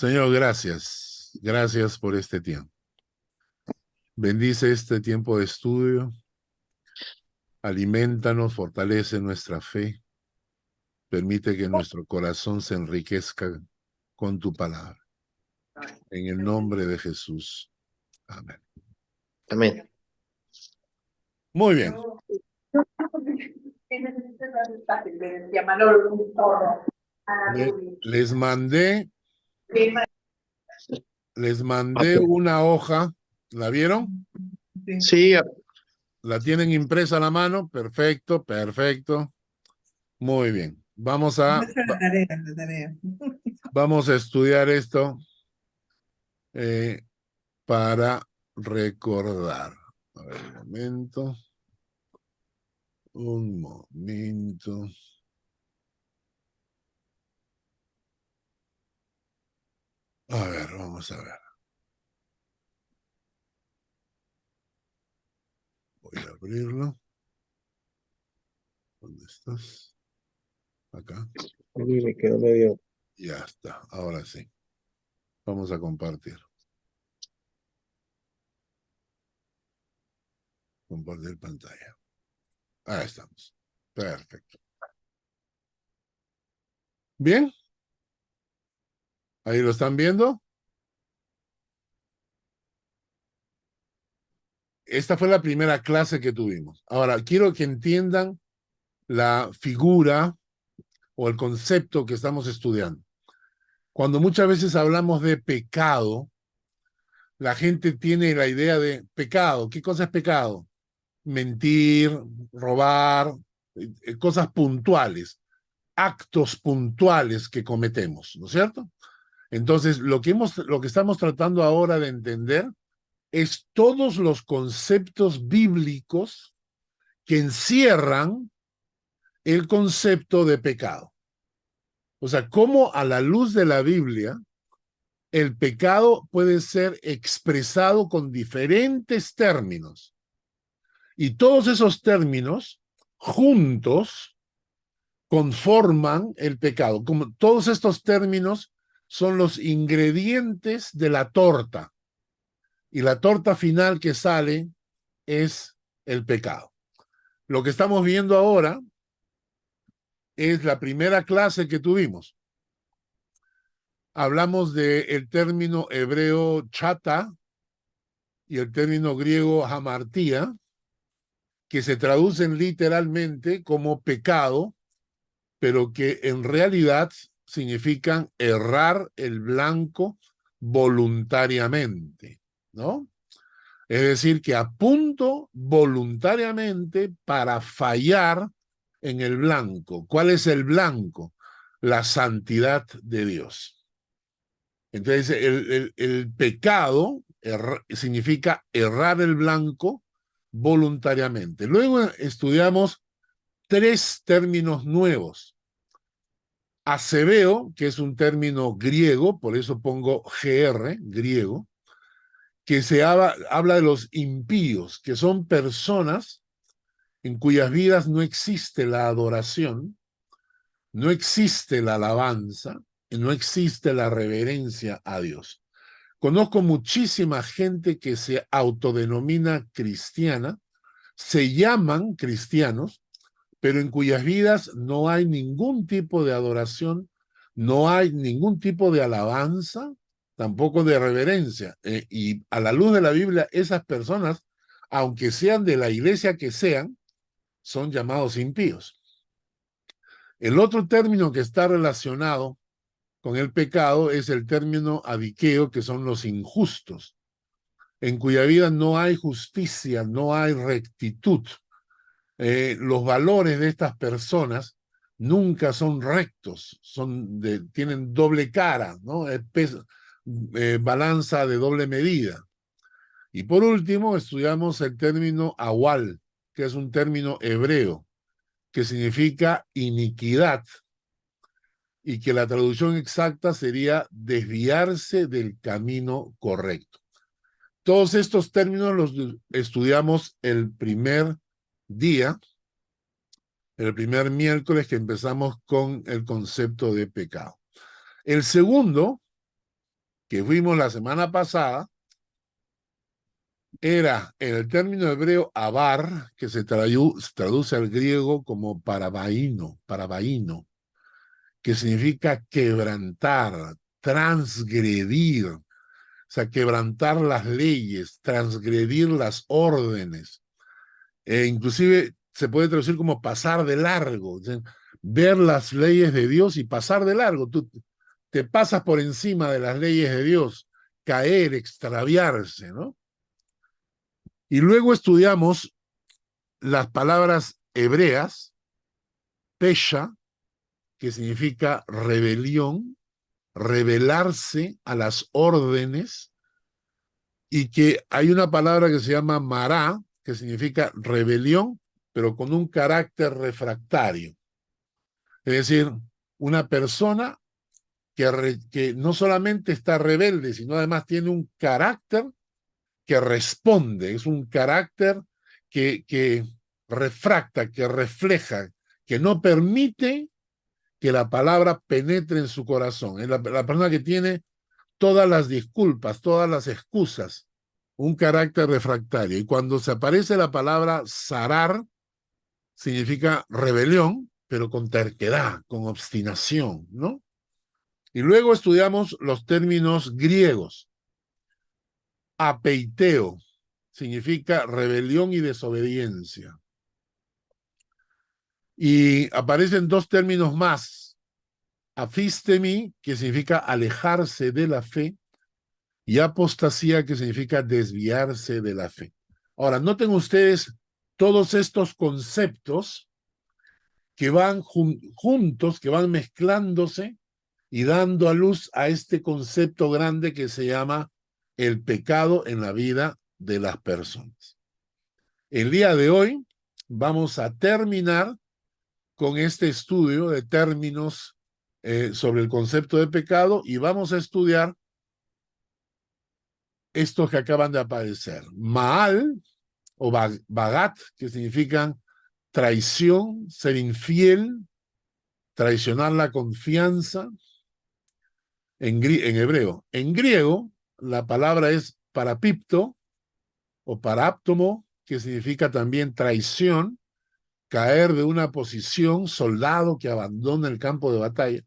Señor, gracias. Gracias por este tiempo. Bendice este tiempo de estudio. Aliméntanos, fortalece nuestra fe. Permite que nuestro corazón se enriquezca con tu palabra. En el nombre de Jesús. Amén. Amén. Muy bien. Les mandé una hoja. ¿La vieron? Sí, ¿La tienen impresa a la mano? Perfecto, perfecto. Muy bien. Vamos a estudiar esto para recordar. A ver, un momento. Un momento. A ver, vamos a ver. Voy a abrirlo. ¿Dónde estás? Acá. me quedó medio. Ya está. Ahora sí. Vamos a compartir. Compartir pantalla. Ahí estamos. Perfecto. Bien. Ahí lo están viendo. Esta fue la primera clase que tuvimos. Ahora, quiero que entiendan la figura o el concepto que estamos estudiando. Cuando muchas veces hablamos de pecado, la gente tiene la idea de pecado. ¿Qué cosa es pecado? Mentir, robar, cosas puntuales, actos puntuales que cometemos, ¿no es cierto? Entonces, lo que estamos tratando ahora de entender es todos los conceptos bíblicos que encierran el concepto de pecado. O sea, cómo a la luz de la Biblia el pecado puede ser expresado con diferentes términos. Y todos esos términos juntos conforman el pecado. Como todos estos términos son los ingredientes de la torta. Y la torta final que sale es el pecado. Lo que estamos viendo ahora es la primera clase que tuvimos. Hablamos del término hebreo chata y el término griego hamartía, que se traducen literalmente como pecado, pero que en realidad significan errar el blanco voluntariamente, ¿no? Es decir, que apunto voluntariamente para fallar en el blanco. ¿Cuál es el blanco? La santidad de Dios. Entonces, el pecado significa errar el blanco voluntariamente. Luego estudiamos tres términos nuevos. Asebeo, que es un término griego, por eso pongo GR, griego, que habla de los impíos, que son personas en cuyas vidas no existe la adoración, no existe la alabanza, y no existe la reverencia a Dios. Conozco muchísima gente que se autodenomina cristiana, se llaman cristianos, pero en cuyas vidas no hay ningún tipo de adoración, no hay ningún tipo de alabanza, tampoco de reverencia. Y a la luz de la Biblia, esas personas, aunque sean de la iglesia que sean, son llamados impíos. El otro término que está relacionado con el pecado es el término adiqueo, que son los injustos, en cuya vida no hay justicia, no hay rectitud. Los valores de estas personas nunca son rectos, tienen doble cara, ¿no? Balanza de doble medida. Y por último, estudiamos el término awal, que es un término hebreo, que significa iniquidad, y que la traducción exacta sería desviarse del camino correcto. Todos estos términos los estudiamos el primer día, el primer miércoles que empezamos con el concepto de pecado. El segundo que vimos la semana pasada era en el término hebreo abar, que se traduce al griego como parabaíno, que significa quebrantar, transgredir, o sea, quebrantar las leyes, transgredir las órdenes. Inclusive se puede traducir como pasar de largo, o sea, ver las leyes de Dios y pasar de largo. Tú te pasas por encima de las leyes de Dios, caer, extraviarse, ¿no? Y luego estudiamos las palabras hebreas, pesha, que significa rebelión, rebelarse a las órdenes, y que hay una palabra que se llama mará, que significa rebelión, pero con un carácter refractario. Es decir, una persona que no solamente está rebelde, sino además tiene un carácter que responde, es un carácter que refracta, que refleja, que no permite que la palabra penetre en su corazón. Es la persona que tiene todas las disculpas, todas las excusas, un carácter refractario. Y cuando se aparece la palabra zarar, significa rebelión, pero con terquedad, con obstinación, ¿no? Y luego estudiamos los términos griegos. Apeiteo significa rebelión y desobediencia. Y aparecen dos términos más. Afistemi, que significa alejarse de la fe, y apostasía, que significa desviarse de la fe. Ahora, noten ustedes todos estos conceptos que van juntos, que van mezclándose y dando a luz a este concepto grande que se llama el pecado en la vida de las personas. El día de hoy vamos a terminar con este estudio de términos sobre el concepto de pecado, y vamos a estudiar estos que acaban de aparecer. Maal o bagat, que significan traición, ser infiel, traicionar la confianza, en hebreo. En griego, la palabra es parapipto o paráptomo, que significa también traición, caer de una posición, soldado que abandona el campo de batalla.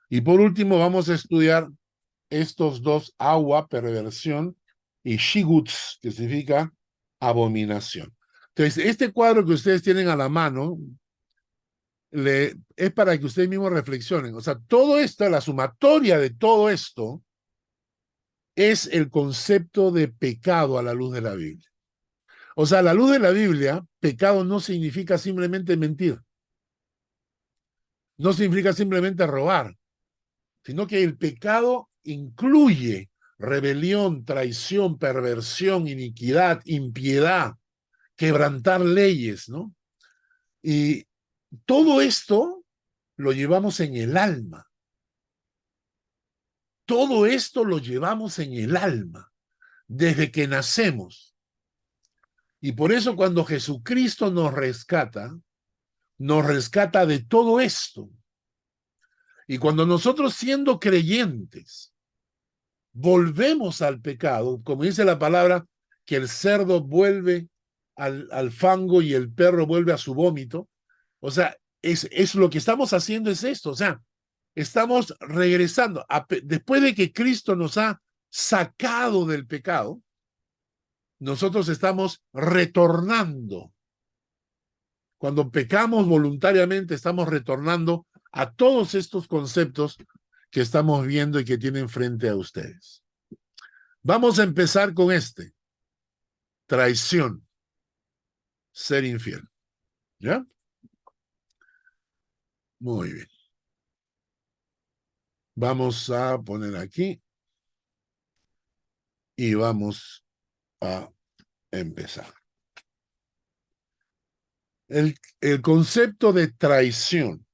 Y por último, vamos a estudiar estos dos, agua, perversión, y shiguts, que significa abominación. Entonces, este cuadro que ustedes tienen a la mano es para que ustedes mismos reflexionen. O sea, todo esto, la sumatoria de todo esto, es el concepto de pecado a la luz de la Biblia. O sea, a la luz de la Biblia, pecado no significa simplemente mentir, no significa simplemente robar, sino que el pecado incluye rebelión, traición, perversión, iniquidad, impiedad, quebrantar leyes, ¿no? Y todo esto lo llevamos en el alma. Todo esto lo llevamos en el alma desde que nacemos. Y por eso cuando Jesucristo nos rescata de todo esto. Y cuando nosotros, siendo creyentes, volvemos al pecado, como dice la palabra, que el cerdo vuelve al fango y el perro vuelve a su vómito, o sea, es lo que estamos haciendo es esto, o sea, estamos regresando, después de que Cristo nos ha sacado del pecado, nosotros estamos retornando. Cuando pecamos voluntariamente, estamos retornando a todos estos conceptos que estamos viendo y que tienen frente a ustedes. Vamos a empezar con este. Traición. Ser infiel. ¿Ya? Muy bien. Vamos a poner aquí y vamos a empezar. El concepto de traición,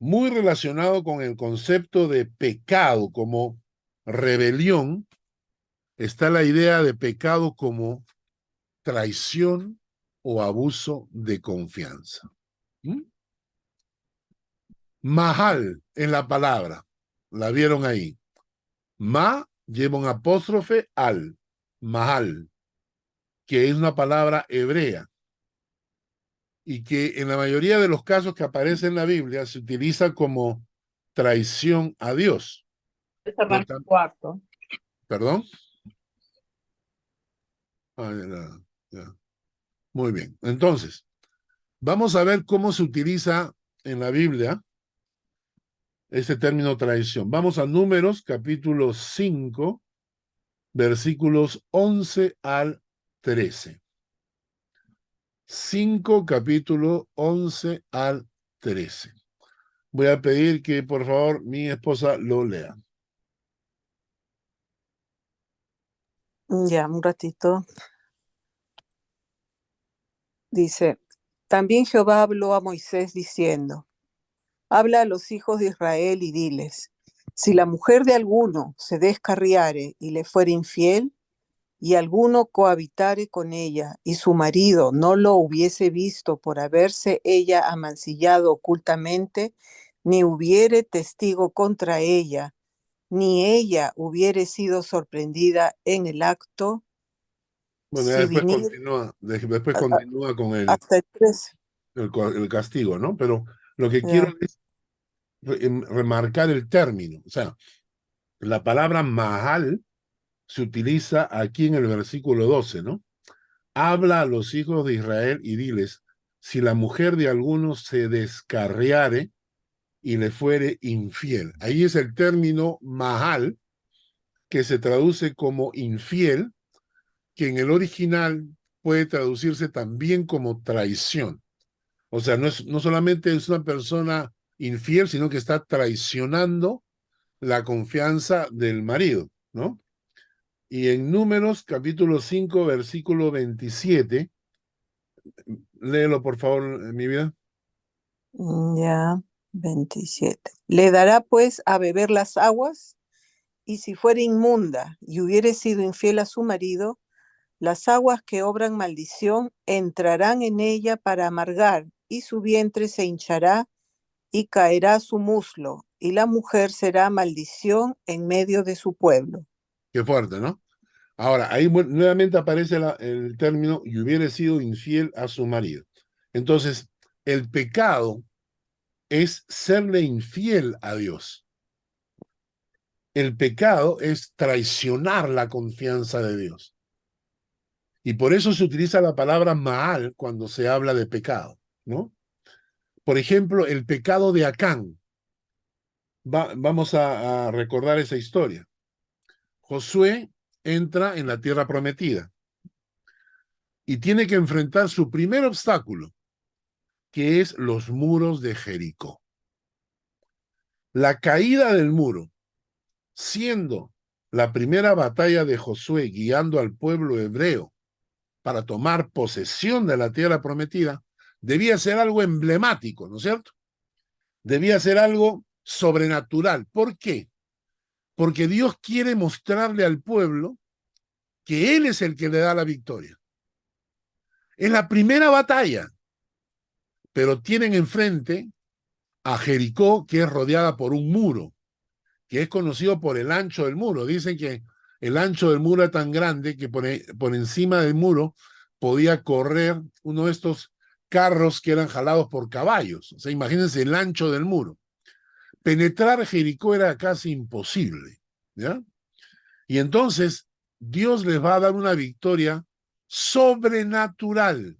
muy relacionado con el concepto de pecado como rebelión, está la idea de pecado como traición o abuso de confianza. ¿Mm? Mahal en la palabra. la vieron ahí. Ma lleva un apóstrofe al, mahal, que es una palabra hebrea y que en la mayoría de los casos que aparece en la Biblia se utiliza como traición a Dios. Esta Pero parte cuarto. ¿Perdón? Ah, ya. Muy bien. Entonces, vamos a ver cómo se utiliza en la Biblia este término traición. Vamos a Números, capítulo 5, versículos 11 al 13. 5, capítulo 11 al 13. Voy a pedir que, por favor, mi esposa lo lea. Ya, un ratito. Dice, también Jehová habló a Moisés diciendo, habla a los hijos de Israel y diles, si la mujer de alguno se descarriare y le fuere infiel, y alguno cohabitare con ella, y su marido no lo hubiese visto por haberse ella amancillado ocultamente, ni hubiere testigo contra ella, ni ella hubiere sido sorprendida en el acto, Bueno, ya si viniere después continúa con hasta el 13. el castigo, ¿no? Pero lo que quiero Ya. es remarcar el término. O sea, la palabra mahal se utiliza aquí en el versículo 12, ¿no? Habla a los hijos de Israel y diles, si la mujer de alguno se descarriare y le fuere infiel. Ahí es el término mahal, que se traduce como infiel, que en el original puede traducirse también como traición. O sea, no solamente es una persona infiel, sino que está traicionando la confianza del marido, ¿no? Y en Números, capítulo 5, versículo 27, léelo por favor, mi vida. Ya, 27. Le dará pues a beber las aguas, y si fuere inmunda y hubiere sido infiel a su marido, las aguas que obran maldición entrarán en ella para amargar, y su vientre se hinchará y caerá su muslo, y la mujer será maldición en medio de su pueblo. Qué fuerte, ¿no? Ahora, ahí nuevamente aparece el término y hubiere sido infiel a su marido. Entonces, el pecado es serle infiel a Dios. El pecado es traicionar la confianza de Dios. Y por eso se utiliza la palabra Maal cuando se habla de pecado, ¿no? Por ejemplo, el pecado de Acán. Vamos a recordar esa historia. Josué entra en la tierra prometida y tiene que enfrentar su primer obstáculo, que es los muros de Jericó. La caída del muro, siendo la primera batalla de Josué guiando al pueblo hebreo para tomar posesión de la tierra prometida, debía ser algo emblemático, ¿no es cierto? Debía ser algo sobrenatural. ¿Por qué? Porque Dios quiere mostrarle al pueblo que Él es el que le da la victoria. Es la primera batalla, pero tienen enfrente a Jericó, que es rodeada por un muro, que es conocido por el ancho del muro. Dicen que el ancho del muro es tan grande que por encima del muro podía correr uno de estos carros que eran jalados por caballos. O sea, imagínense el ancho del muro. Penetrar Jericó era casi imposible, ¿ya? Y entonces Dios les va a dar una victoria sobrenatural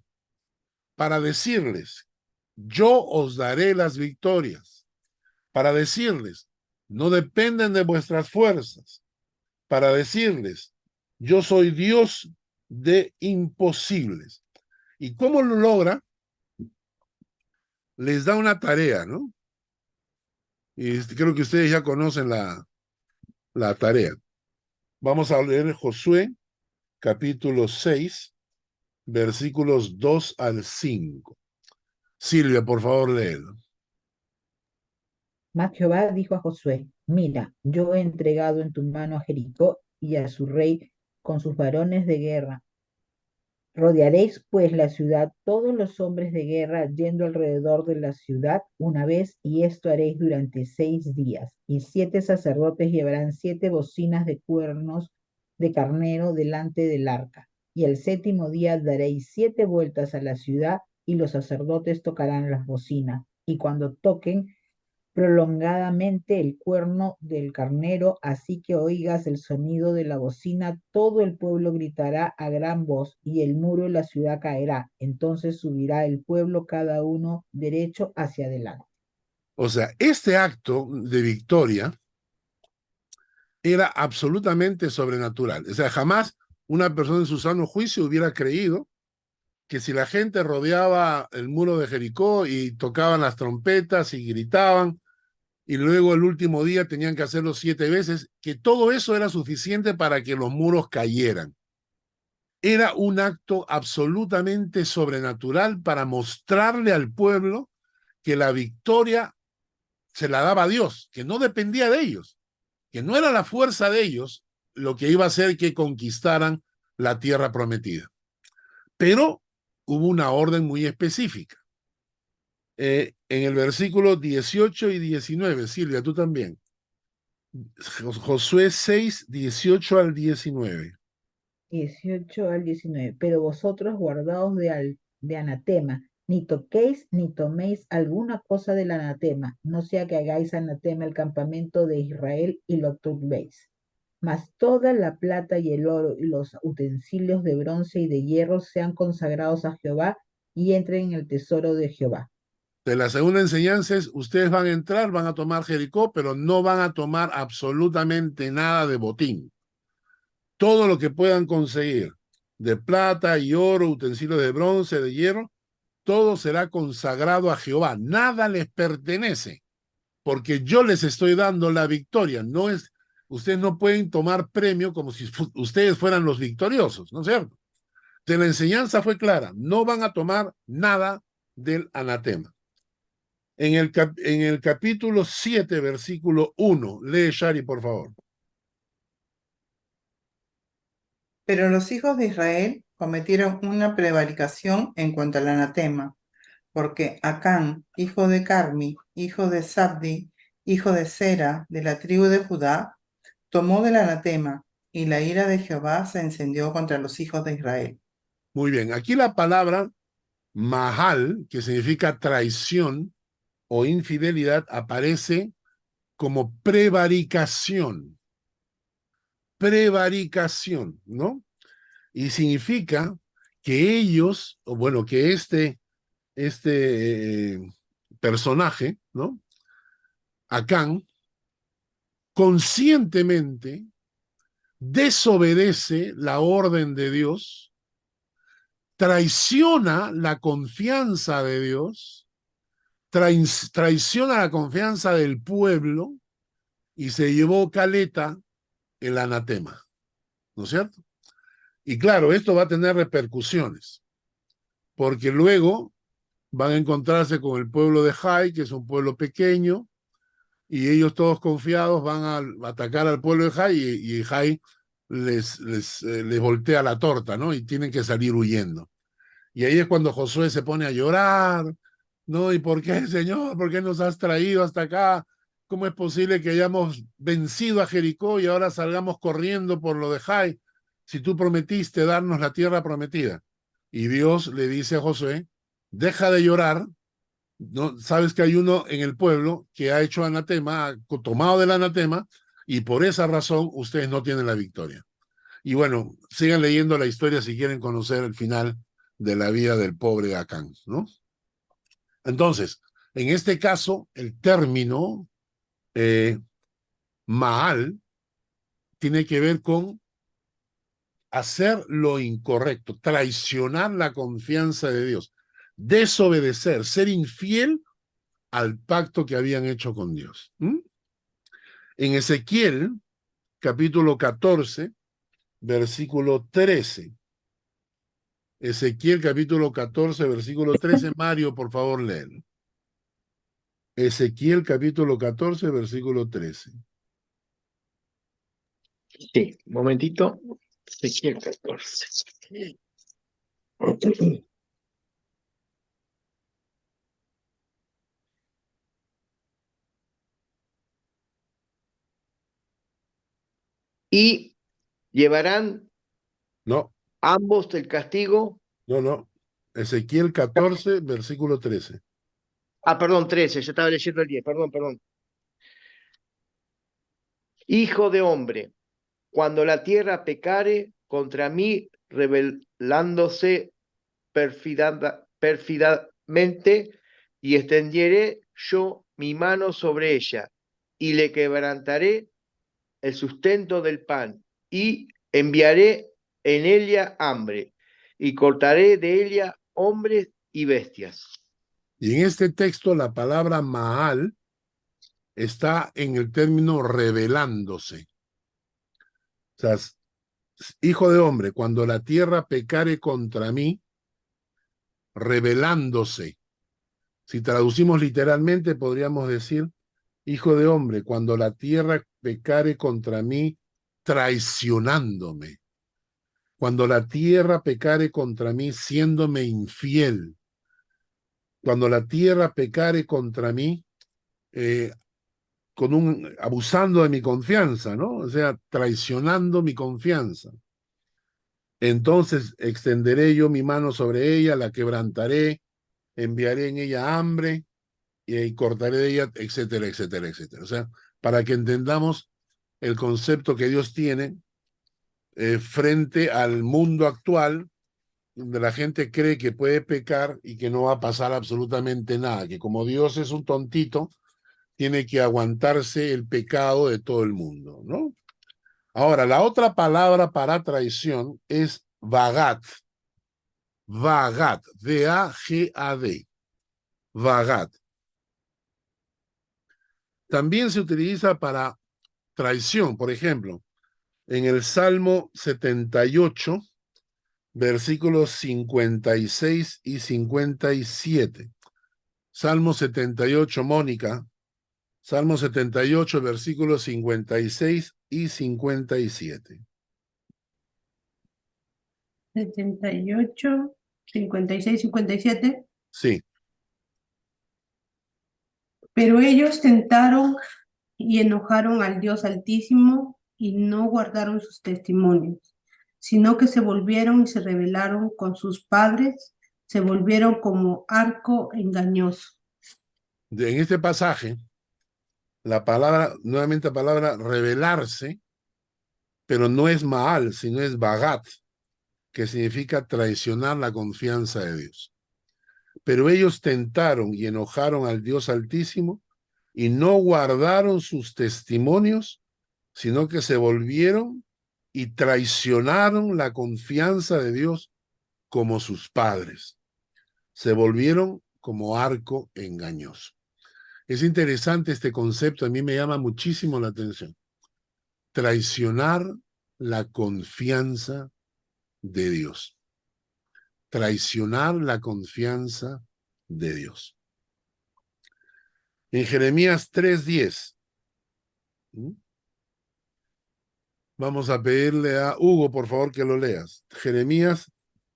para decirles, yo os daré las victorias, para decirles, no dependen de vuestras fuerzas, para decirles, yo soy Dios de imposibles. ¿Y cómo lo logra? Les da una tarea, ¿no? Y creo que ustedes ya conocen la tarea. Vamos a leer Josué, capítulo 6, versículos 2 al 5. Silvia, por favor, léelo. Mas Jehová dijo a Josué, mira, yo he entregado en tu mano a Jericó y a su rey con sus varones de guerra. Rodearéis pues la ciudad, todos los hombres de guerra yendo alrededor de la ciudad una vez, y esto haréis durante 6 días. Y 7 sacerdotes llevarán 7 bocinas de cuernos de carnero delante del arca. Y el 7.º día daréis 7 vueltas a la ciudad, y los sacerdotes tocarán las bocinas. Y cuando toquen prolongadamente el cuerno del carnero, así que oigas el sonido de la bocina, todo el pueblo gritará a gran voz, y el muro de la ciudad caerá. Entonces subirá el pueblo cada uno derecho hacia adelante. O sea, este acto de victoria era absolutamente sobrenatural. O sea, jamás una persona en su sano juicio hubiera creído que si la gente rodeaba el muro de Jericó y tocaban las trompetas y gritaban, y luego el último día tenían que hacerlo 7 veces, que todo eso era suficiente para que los muros cayeran. Era un acto absolutamente sobrenatural para mostrarle al pueblo que la victoria se la daba a Dios, que no dependía de ellos, que no era la fuerza de ellos lo que iba a hacer que conquistaran la tierra prometida. Pero hubo una orden muy específica. En el versículo 18 y 19, Silvia, tú también. Josué 6, 18 al 19. 18 al 19. Pero vosotros guardaos de anatema, ni toquéis ni toméis alguna cosa del anatema, no sea que hagáis anatema el campamento de Israel y lo turbéis. Mas toda la plata y el oro y los utensilios de bronce y de hierro sean consagrados a Jehová y entren en el tesoro de Jehová. De la segunda enseñanza es, ustedes van a entrar, van a tomar Jericó, pero no van a tomar absolutamente nada de botín. Todo lo que puedan conseguir, de plata y oro, utensilios de bronce, de hierro, todo será consagrado a Jehová. Nada les pertenece, porque yo les estoy dando la victoria. No es, ustedes no pueden tomar premio como si ustedes fueran los victoriosos, ¿no es cierto? De la enseñanza fue clara, no van a tomar nada del anatema. En el capítulo 7, versículo 1, lee Shari, por favor. Pero los hijos de Israel cometieron una prevaricación en cuanto al anatema, porque Acán, hijo de Carmi, hijo de Sabdi, hijo de Sera, de la tribu de Judá, tomó del anatema, y la ira de Jehová se encendió contra los hijos de Israel. Muy bien, aquí la palabra mahal, que significa traición o infidelidad, aparece como prevaricación. Prevaricación, ¿no? Y significa que ellos, o bueno, que este personaje, ¿no? Acán, conscientemente desobedece la orden de Dios, traiciona la confianza de Dios, traiciona la confianza del pueblo y se llevó caleta el anatema, ¿no es cierto? Y claro, esto va a tener repercusiones, porque luego van a encontrarse con el pueblo de Jai, que es un pueblo pequeño, y ellos todos confiados van a atacar al pueblo de Jai, y Jai les voltea la torta, ¿no? Y tienen que salir huyendo. Y ahí es cuando Josué se pone a llorar, ¿no? ¿Y por qué, Señor? ¿Por qué nos has traído hasta acá? ¿Cómo es posible que hayamos vencido a Jericó y ahora salgamos corriendo por lo de Jai, si tú prometiste darnos la tierra prometida? Y Dios le dice a Josué, deja de llorar, ¿no? Sabes que hay uno en el pueblo que ha hecho anatema, ha tomado del anatema, y por esa razón ustedes no tienen la victoria. Y bueno, sigan leyendo la historia si quieren conocer el final de la vida del pobre Acán, ¿no? Entonces, en este caso, el término Maal tiene que ver con hacer lo incorrecto, traicionar la confianza de Dios, desobedecer, ser infiel al pacto que habían hecho con Dios. En Ezequiel, capítulo 14, versículo 13. Ezequiel, capítulo 14, versículo 13. Mario, por favor, léelo. Ezequiel, capítulo 14, versículo 13. Sí, un momentito. Ezequiel 14. Y llevarán No, ambos el castigo. no. Ezequiel 14, versículo 13. Perdón, 13, yo estaba leyendo el 10, perdón. Hijo de hombre, cuando la tierra pecare contra mí, rebelándose pérfidamente, y extenderé yo mi mano sobre ella, y le quebrantaré el sustento del pan, y enviaré en ella hambre, y cortaré de ella hombres y bestias. Y en este texto la palabra Maal está en el término revelándose. O sea, hijo de hombre, cuando la tierra pecare contra mí, revelándose. Si traducimos literalmente, podríamos decir, hijo de hombre, cuando la tierra pecare contra mí, traicionándome. Cuando la tierra pecare contra mí, siéndome infiel. Cuando la tierra pecare contra mí, abusando de mi confianza, ¿no? O sea, traicionando mi confianza. Entonces extenderé yo mi mano sobre ella, la quebrantaré, enviaré en ella hambre y cortaré de ella, etcétera, etcétera, etcétera. O sea, para que entendamos el concepto que Dios tiene frente al mundo actual, donde la gente cree que puede pecar y que no va a pasar absolutamente nada, que como Dios es un tontito, tiene que aguantarse el pecado de todo el mundo, ¿no? Ahora, la otra palabra para traición es vagat. Vagat, V-A-G-A-D. Vagat. También se utiliza para traición, por ejemplo, en el Salmo 78, versículos 56 y 57. Salmo 78, Mónica. Salmo 78, versículos 56 y 57. 78, 56, 57. Sí. Pero ellos tentaron y enojaron al Dios Altísimo y no guardaron sus testimonios, sino que se volvieron y se rebelaron con sus padres, se volvieron como arco engañoso. En este pasaje, nuevamente la palabra rebelarse, pero no es Maal, sino es Bagat, que significa traicionar la confianza de Dios. Pero ellos tentaron y enojaron al Dios Altísimo y no guardaron sus testimonios, sino que se volvieron y traicionaron la confianza de Dios como sus padres. Se volvieron como arco engañoso. Es interesante este concepto, a mí me llama muchísimo la atención. Traicionar la confianza de Dios. Traicionar la confianza de Dios. En Jeremías 3:10, vamos a pedirle a Hugo, por favor, que lo leas. Jeremías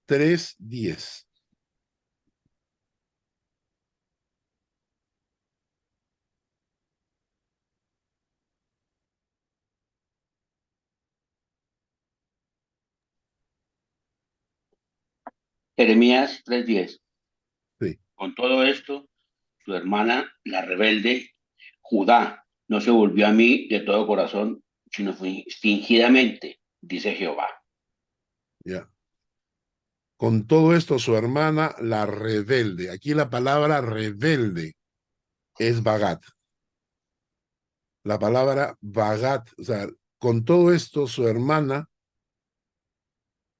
3:10. Jeremías 3:10. Sí. Con todo esto, su hermana, la rebelde, Judá, no se volvió a mí de todo corazón, sino fingidamente, dice Jehová. Ya. Con todo esto, su hermana, la rebelde. Aquí la palabra rebelde es Bagat. La palabra Bagat, o sea, con todo esto, su hermana,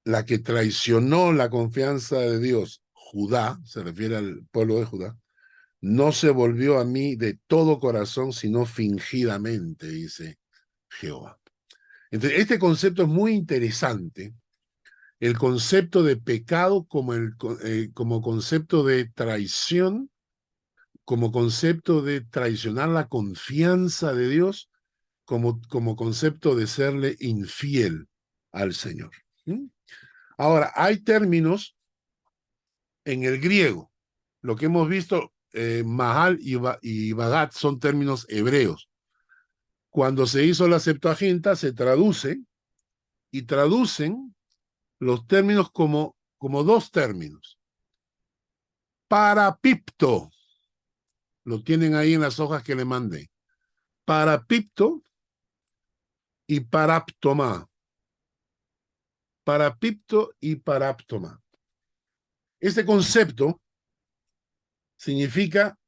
la que traicionó la confianza de Dios, Judá, se refiere al pueblo de Judá, no se volvió a mí de todo corazón, sino fingidamente, dice Jehová. Entonces, este concepto es muy interesante, el concepto de pecado como concepto de traición, como concepto de traicionar la confianza de Dios, como concepto de serle infiel al Señor. Ahora, hay términos En el griego, lo que hemos visto, Mahal y Bagat son términos hebreos. Cuando se hizo la Septuaginta, se traduce y traducen los términos como dos términos. Parapipto, lo tienen ahí en las hojas que le mandé. Parapipto y paraptoma. Parapipto y paraptoma. Este concepto significa,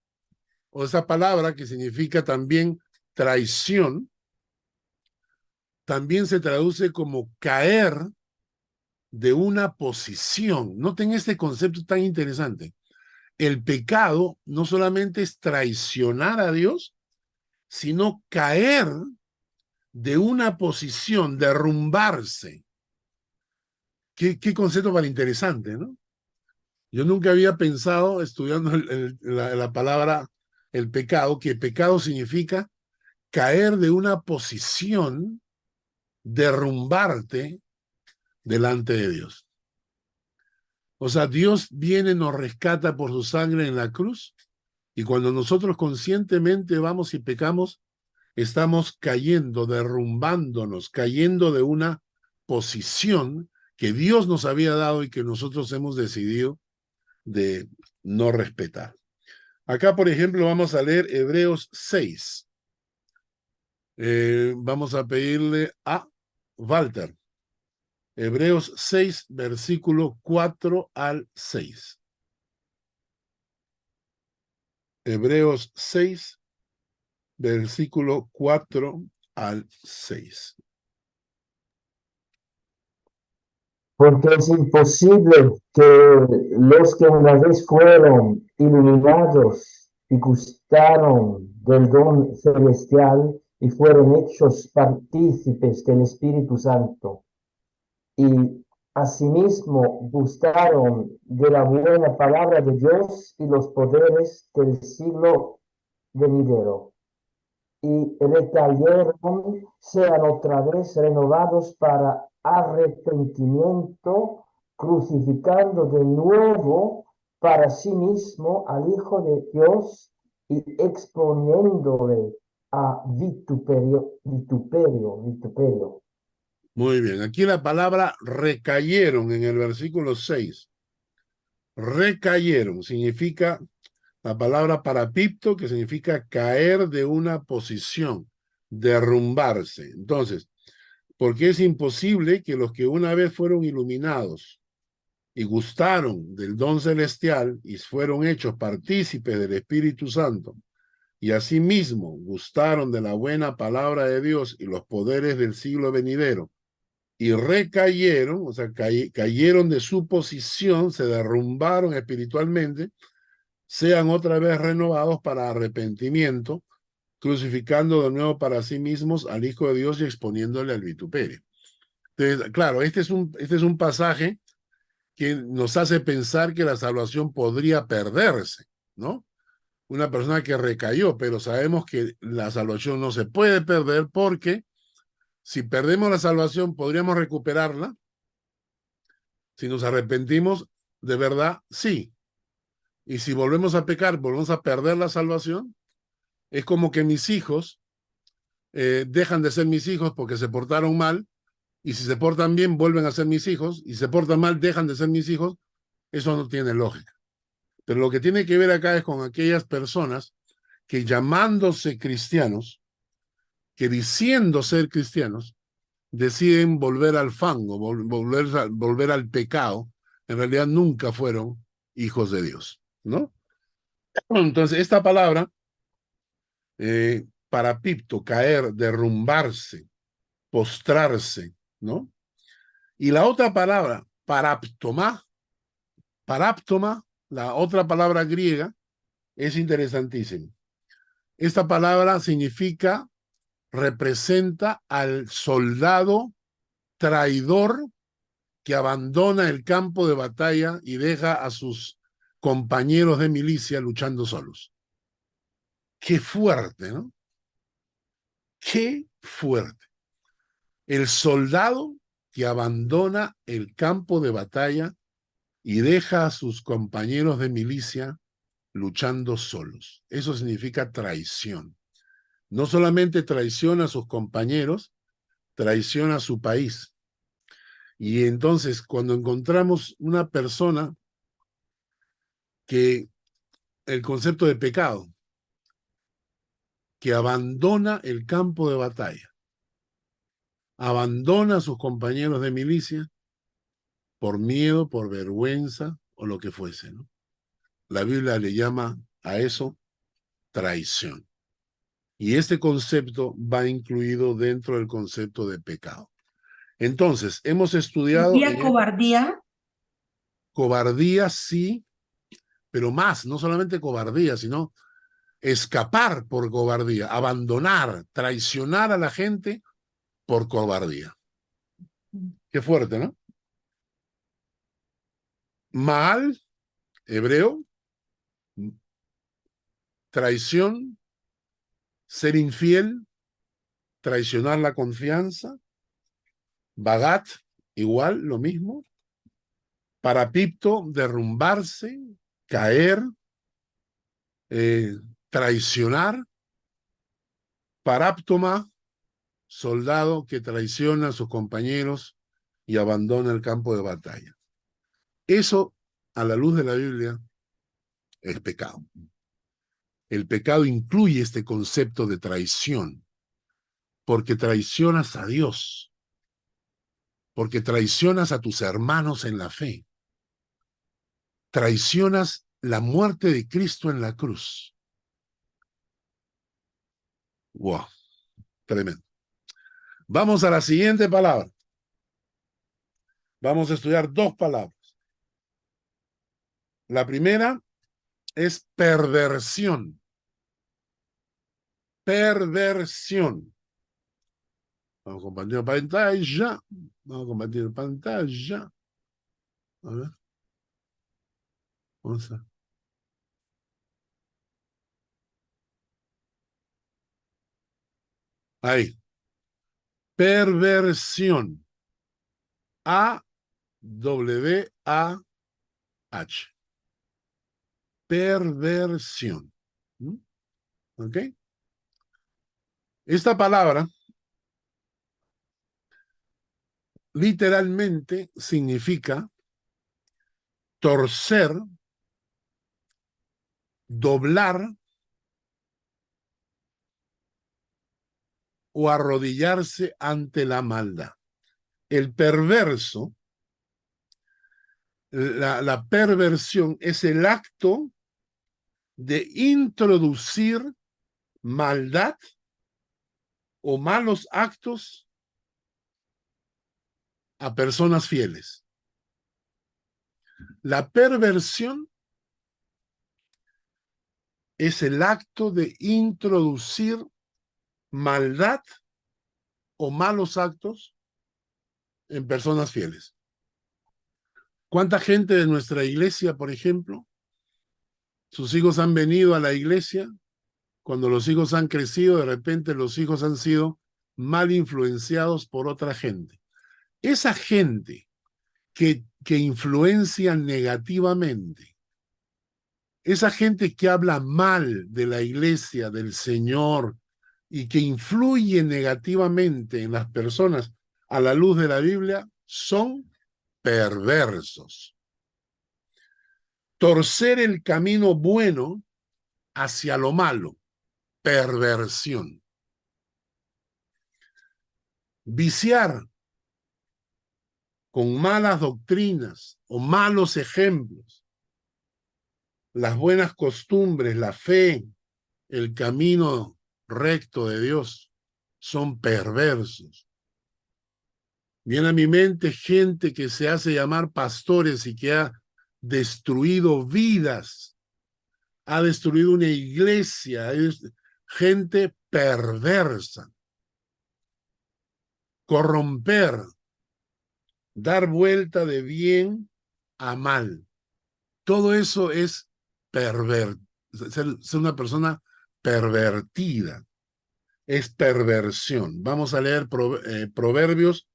o esa palabra que significa también traición, también se traduce como caer de una posición. Noten este concepto tan interesante. El pecado no solamente es traicionar a Dios, sino caer de una posición, derrumbarse. Qué concepto tan interesante, ¿no? Yo nunca había pensado, estudiando la palabra el pecado, que pecado significa caer de una posición, derrumbarte delante de Dios. O sea, Dios viene, nos rescata por su sangre en la cruz, y cuando nosotros conscientemente vamos y pecamos, estamos cayendo, derrumbándonos, cayendo de una posición que Dios nos había dado y que nosotros hemos decidido de no respetar. Acá, por ejemplo, vamos a leer Hebreos 6. Vamos a pedirle a Walter. Hebreos 6, versículo 4 al 6. Hebreos 6, versículo 4 al 6. Porque es imposible que los que una vez fueron iluminados y gustaron del don celestial y fueron hechos partícipes del Espíritu Santo y asimismo gustaron de la buena palabra de Dios y los poderes del siglo venidero, y recayeron, sean otra vez renovados para arrepentimiento, crucificando de nuevo para sí mismo al Hijo de Dios y exponiéndole a vituperio. Muy bien, aquí la palabra recayeron en el versículo 6. Recayeron significa la palabra parapipto, que significa caer de una posición, derrumbarse. Entonces, porque es imposible que los que una vez fueron iluminados y gustaron del don celestial y fueron hechos partícipes del Espíritu Santo, y asimismo gustaron de la buena palabra de Dios y los poderes del siglo venidero, y recayeron, o sea, cayeron de su posición, se derrumbaron espiritualmente, sean otra vez renovados para arrepentimiento, crucificando de nuevo para sí mismos al Hijo de Dios y exponiéndole al vituperio. Entonces, claro, este es un pasaje que nos hace pensar que la salvación podría perderse, ¿no? Una persona que recayó, pero sabemos que la salvación no se puede perder porque si perdemos la salvación, ¿podríamos recuperarla? Si nos arrepentimos, de verdad, sí. Y si volvemos a pecar, volvemos a perder la salvación. Es como que mis hijos dejan de ser mis hijos porque se portaron mal, y si se portan bien, vuelven a ser mis hijos, y si se portan mal, dejan de ser mis hijos. Eso no tiene lógica. Pero lo que tiene que ver acá es con aquellas personas que, llamándose cristianos, que diciendo ser cristianos, deciden volver al fango, volver al pecado. En realidad nunca fueron hijos de Dios, ¿no? Entonces, esta palabra, parapipto, caer, derrumbarse, postrarse, ¿no? Y la otra palabra, paraptoma, la otra palabra griega, es interesantísima. Esta palabra significa, representa al soldado traidor que abandona el campo de batalla y deja a sus compañeros de milicia luchando solos. Qué fuerte, ¿no? Qué fuerte. El soldado que abandona el campo de batalla y deja a sus compañeros de milicia luchando solos. Eso significa traición. No solamente traiciona a sus compañeros, traiciona a su país. Y entonces, cuando encontramos una persona que el concepto de pecado, que abandona el campo de batalla, abandona a sus compañeros de milicia por miedo, por vergüenza o lo que fuese, ¿no? La Biblia le llama a eso traición. Y este concepto va incluido dentro del concepto de pecado. Entonces, hemos estudiado... ¿Sería cobardía? Cobardía, sí, pero más, no solamente cobardía, sino escapar por cobardía, abandonar, traicionar a la gente por cobardía. Qué fuerte, ¿no? Maal, hebreo, traición, ser infiel, traicionar la confianza. Bagat, igual, lo mismo. Parapipto, derrumbarse, caer, traicionar. Paráptoma, soldado que traiciona a sus compañeros y abandona el campo de batalla. Eso, a la luz de la Biblia, es pecado. El pecado incluye este concepto de traición, porque traicionas a Dios, porque traicionas a tus hermanos en la fe, traicionas la muerte de Cristo en la cruz. Wow, tremendo. Vamos a la siguiente palabra. Vamos a estudiar dos palabras. La primera es perversión. Perversión. Vamos a compartir pantalla. Vamos a compartir pantalla. A ver. Vamos a... Ahí. Perversión. A-W-A-H. Perversión. ¿Ok? Esta palabra literalmente significa torcer, doblar o arrodillarse ante la maldad. El perverso, la perversión es el acto de introducir maldad o malos actos a personas fieles. La perversión es el acto de introducir maldad o malos actos en personas fieles. ¿Cuánta gente de nuestra iglesia, por ejemplo, sus hijos han venido a la iglesia? Cuando los hijos han crecido, de repente los hijos han sido mal influenciados por otra gente. Esa gente que influencia negativamente, esa gente que habla mal de la iglesia, del Señor, y que influye negativamente en las personas a la luz de la Biblia, son perversos. Torcer el camino bueno hacia lo malo, perversión. Viciar con malas doctrinas o malos ejemplos las buenas costumbres, la fe, el camino recto de Dios, son perversos. Viene a mi mente gente que se hace llamar pastores y que ha destruido vidas, ha destruido una iglesia, es gente perversa. Corromper, dar vuelta de bien a mal. Todo eso es ser una persona pervertida. Es perversión. Vamos a leer Proverbios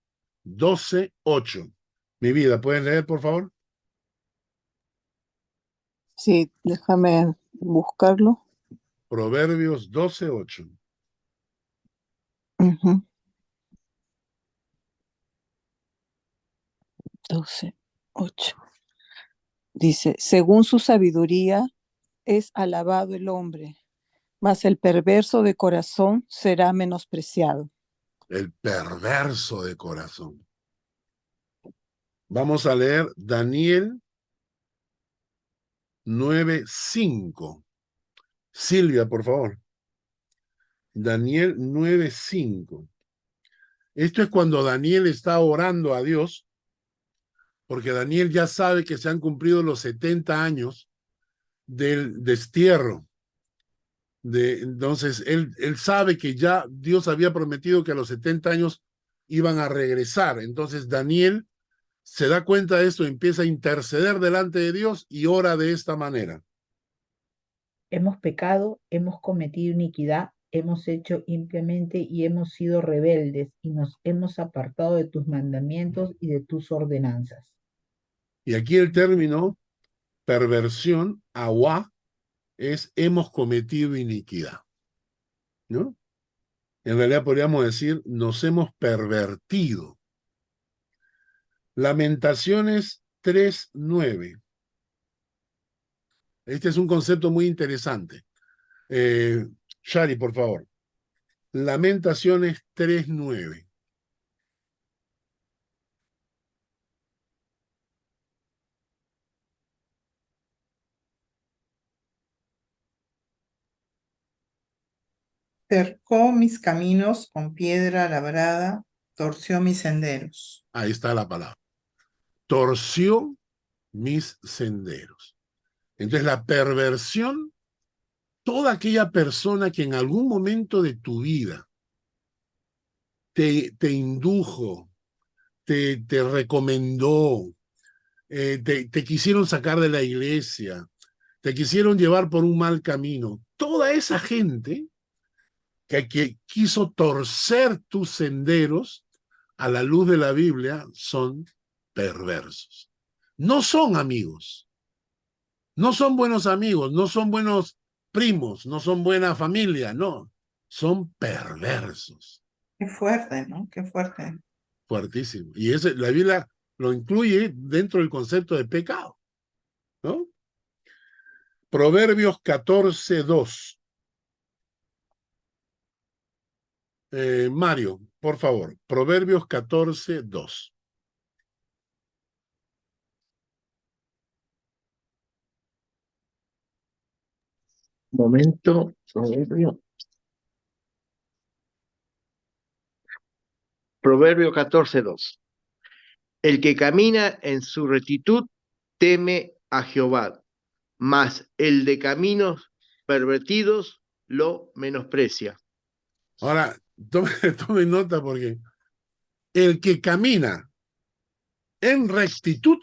12:8. Mi vida, ¿pueden leer, por favor? Sí, déjame buscarlo. Proverbios 12:8. Ujú. 12:8. Dice, según su sabiduría es alabado el hombre, mas el perverso de corazón será menospreciado. El perverso de corazón. Vamos a leer Daniel 9:5. Silvia, por favor. Daniel 9:5. Esto es cuando Daniel está orando a Dios, porque Daniel ya sabe que se han cumplido los 70 años del destierro. Entonces, él sabe que ya Dios había prometido que a los 70 años iban a regresar. Entonces, Daniel se da cuenta de esto, empieza a interceder delante de Dios y ora de esta manera. Hemos pecado, hemos cometido iniquidad, hemos hecho impíamente y hemos sido rebeldes y nos hemos apartado de tus mandamientos y de tus ordenanzas. Y aquí el término perversión, awá, es hemos cometido iniquidad, ¿no? En realidad podríamos decir, nos hemos pervertido. Lamentaciones 3:9. Este es un concepto muy interesante. Shari, por favor. Lamentaciones 3:9. Cercó mis caminos con piedra labrada, torció mis senderos. Ahí está la palabra. Torció mis senderos. Entonces la perversión, toda aquella persona que en algún momento de tu vida te indujo, te recomendó, te quisieron sacar de la iglesia, te quisieron llevar por un mal camino, toda esa gente que quiso torcer tus senderos a la luz de la Biblia son perversos. No son amigos, no son buenos amigos, no son buenos primos, no son buena familia, no, son perversos. Qué fuerte, ¿no? Qué fuerte. Fuertísimo. Y ese, la Biblia lo incluye dentro del concepto de pecado, ¿no? Proverbios 14:2. Mario, por favor, Proverbios 14:2. Momento, Proverbio. Proverbio 14:2. El que camina en su rectitud teme a Jehová, mas el de caminos pervertidos lo menosprecia. Ahora, tome nota porque el que camina en rectitud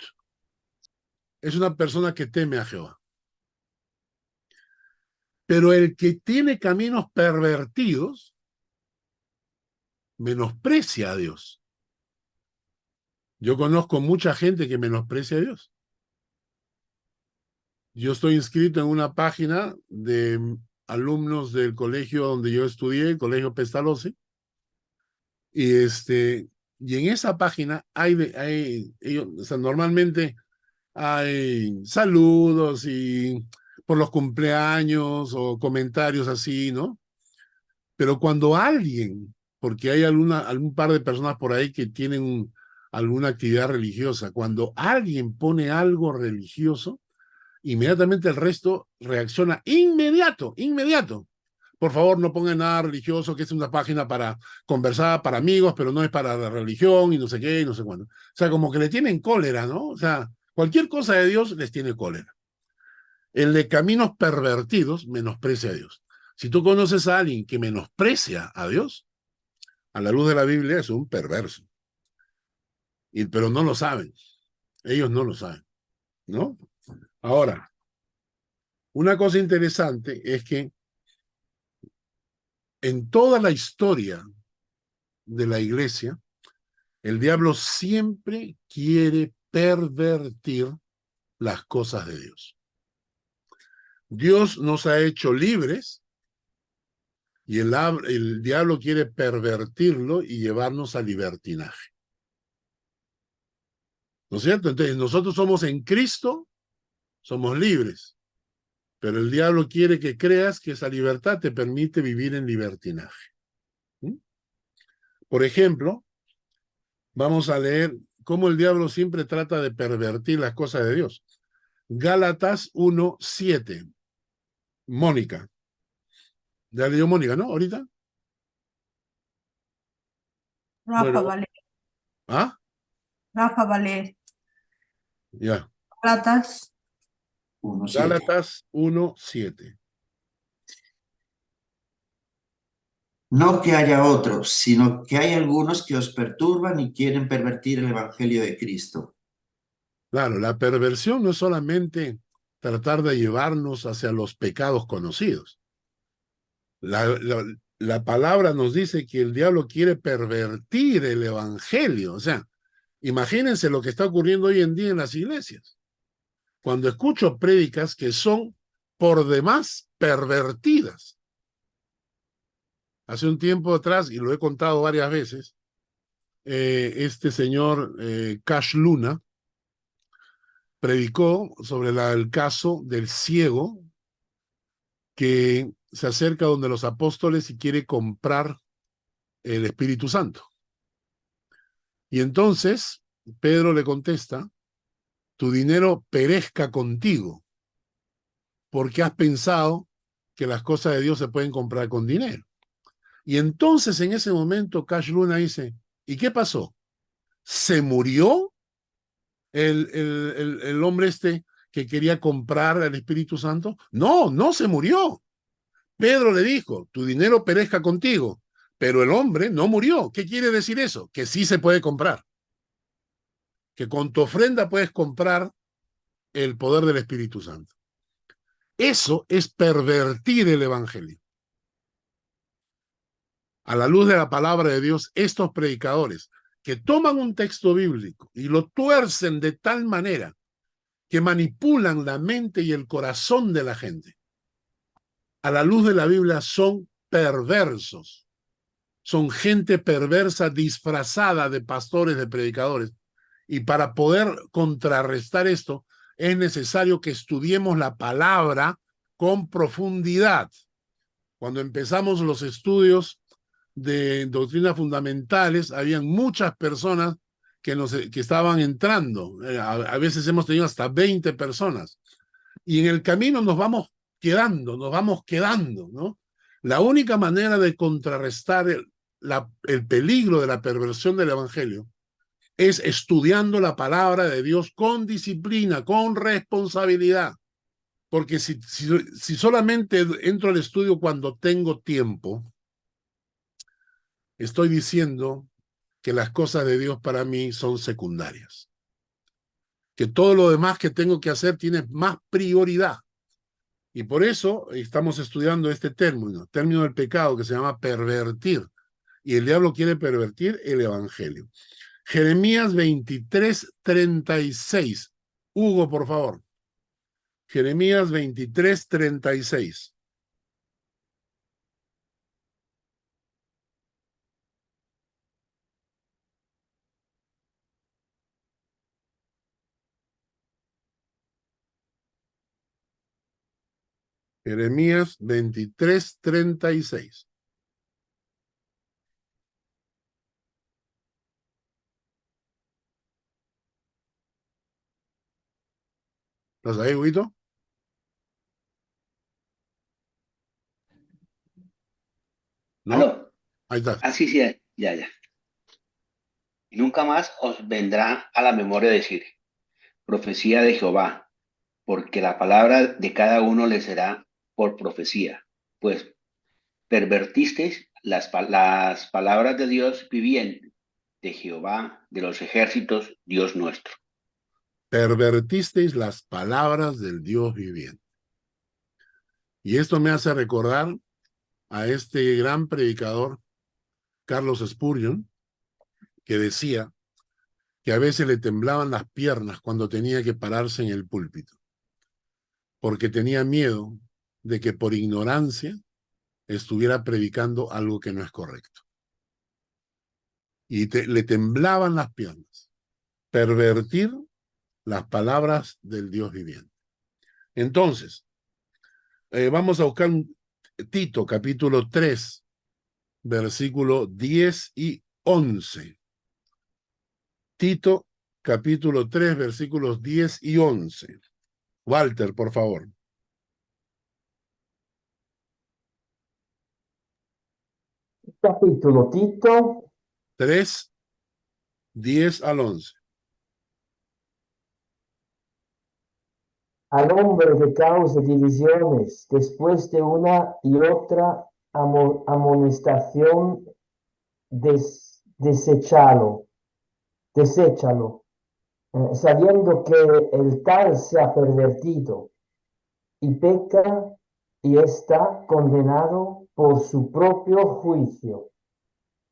es una persona que teme a Jehová. Pero el que tiene caminos pervertidos menosprecia a Dios. Yo conozco mucha gente que menosprecia a Dios. Yo estoy inscrito en una página de alumnos del colegio donde yo estudié, el colegio Pestalozzi, y en esa página o sea, normalmente hay saludos y por los cumpleaños o comentarios así, ¿no? Pero cuando alguien, porque hay algún par de personas por ahí que tienen alguna actividad religiosa, cuando alguien pone algo religioso, inmediatamente el resto reacciona inmediato. Por favor, no pongan nada religioso, que es una página para conversar, para amigos, pero no es para la religión y no sé qué y no sé cuándo. O sea, como que le tienen cólera, ¿no? O sea, cualquier cosa de Dios les tiene cólera. El de caminos pervertidos menosprecia a Dios. Si tú conoces a alguien que menosprecia a Dios, a la luz de la Biblia es un perverso. Pero no lo saben. Ellos no lo saben, ¿no? Ahora, una cosa interesante es que en toda la historia de la iglesia, el diablo siempre quiere pervertir las cosas de Dios. Dios nos ha hecho libres y el diablo quiere pervertirlo y llevarnos a libertinaje. ¿No es cierto? Entonces, nosotros somos en Cristo, somos libres, pero el diablo quiere que creas que esa libertad te permite vivir en libertinaje. ¿Mm? Por ejemplo, vamos a leer cómo el diablo siempre trata de pervertir las cosas de Dios. Gálatas 1:7. Mónica. Ya leyó Mónica, ¿no? Ahorita. Rafa Bueno, Valer, ¿ah? Rafa Valer, Ya. Ratas, 1:7. Gálatas 1:7. No que haya otros, sino que hay algunos que os perturban y quieren pervertir el evangelio de Cristo. Claro, la perversión no es solamente tratar de llevarnos hacia los pecados conocidos. La palabra nos dice que el diablo quiere pervertir el evangelio. O sea, imagínense lo que está ocurriendo hoy en día en las iglesias. Cuando escucho prédicas que son por demás pervertidas. Hace un tiempo atrás, y lo he contado varias veces, este señor Cash Luna predicó sobre el caso del ciego que se acerca donde los apóstoles y quiere comprar el Espíritu Santo. Y entonces Pedro le contesta, tu dinero perezca contigo, porque has pensado que las cosas de Dios se pueden comprar con dinero. Y entonces en ese momento Cash Luna dice, ¿y qué pasó? ¿Se murió el hombre este que quería comprar el Espíritu Santo? No, no se murió. Pedro le dijo, tu dinero perezca contigo, pero el hombre no murió. ¿Qué quiere decir eso? Que sí se puede comprar. Que con tu ofrenda puedes comprar el poder del Espíritu Santo. Eso es pervertir el evangelio. A la luz de la palabra de Dios, estos predicadores que toman un texto bíblico y lo tuercen de tal manera que manipulan la mente y el corazón de la gente, a la luz de la Biblia son perversos. Son gente perversa disfrazada de pastores, de predicadores. Y para poder contrarrestar esto, es necesario que estudiemos la palabra con profundidad. Cuando empezamos los estudios de doctrinas fundamentales, habían muchas personas que estaban entrando. A veces hemos tenido hasta 20 personas. Y en el camino nos vamos quedando, ¿no? La única manera de contrarrestar el peligro de la perversión del evangelio es estudiando la palabra de Dios con disciplina, con responsabilidad. Porque si solamente entro al estudio cuando tengo tiempo, estoy diciendo que las cosas de Dios para mí son secundarias. Que todo lo demás que tengo que hacer tiene más prioridad. Y por eso estamos estudiando este término del pecado que se llama pervertir. Y el diablo quiere pervertir el evangelio. Jeremías 23:36. Hugo, por favor. Jeremías 23:36. Jeremías 23:36. ¿Estás ahí, Huguito? ¿No? ¿Aló? Ahí estás. Ah, sí, sí, ya, ya. Y nunca más os vendrá a la memoria decir, profecía de Jehová, porque la palabra de cada uno le será por profecía, pues pervertisteis las palabras de Dios viviente, de Jehová, de los ejércitos, Dios nuestro. Pervertisteis las palabras del Dios viviente. Y esto me hace recordar a este gran predicador, Carlos Spurgeon, que decía que a veces le temblaban las piernas cuando tenía que pararse en el púlpito. porque tenía miedo de que por ignorancia estuviera predicando algo que no es correcto. Y le temblaban las piernas. Pervertir las palabras del Dios viviente. Entonces, vamos a buscar Tito, capítulo 3, versículo 10 y 11. Tito, capítulo 3, versículos 10 y 11. Walter, por favor. Capítulo Tito 3, 10 al 11. al hombre que cause divisiones después de una y otra amonestación, deséchalo, sabiendo que el tal se ha pervertido y peca y está condenado por su propio juicio.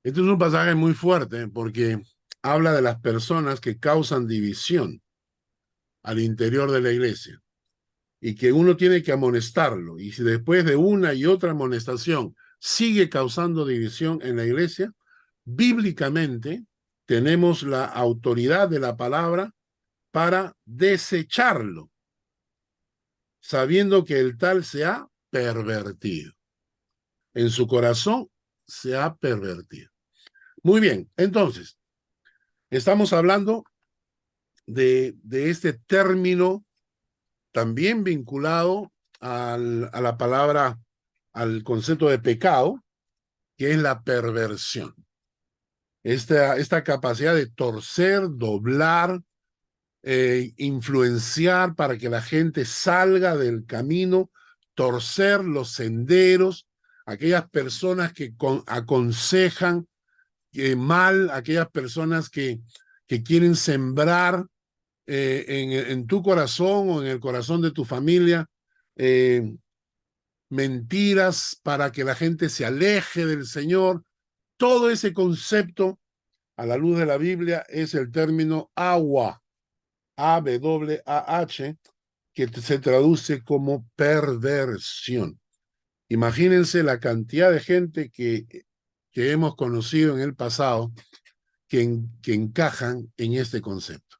Este es un pasaje muy fuerte porque habla de las personas que causan división al interior de la iglesia y que uno tiene que amonestarlo. Y si después de una y otra amonestación sigue causando división en la iglesia, bíblicamente tenemos la autoridad de la palabra para desecharlo, sabiendo que el tal se ha pervertido. En su corazón se ha pervertido. Muy bien, entonces, estamos hablando de este término también vinculado a la palabra, al concepto de pecado, que es la perversión. Esta capacidad de torcer, doblar, influenciar para que la gente salga del camino, torcer los senderos, aquellas personas que aconsejan mal, aquellas personas que quieren sembrar en tu corazón o en el corazón de tu familia mentiras para que la gente se aleje del Señor. Todo ese concepto, a la luz de la Biblia, es el término AWAH, A-W-A-H, que se traduce como perversión. Imagínense la cantidad de gente que hemos conocido en el pasado que encajan en este concepto,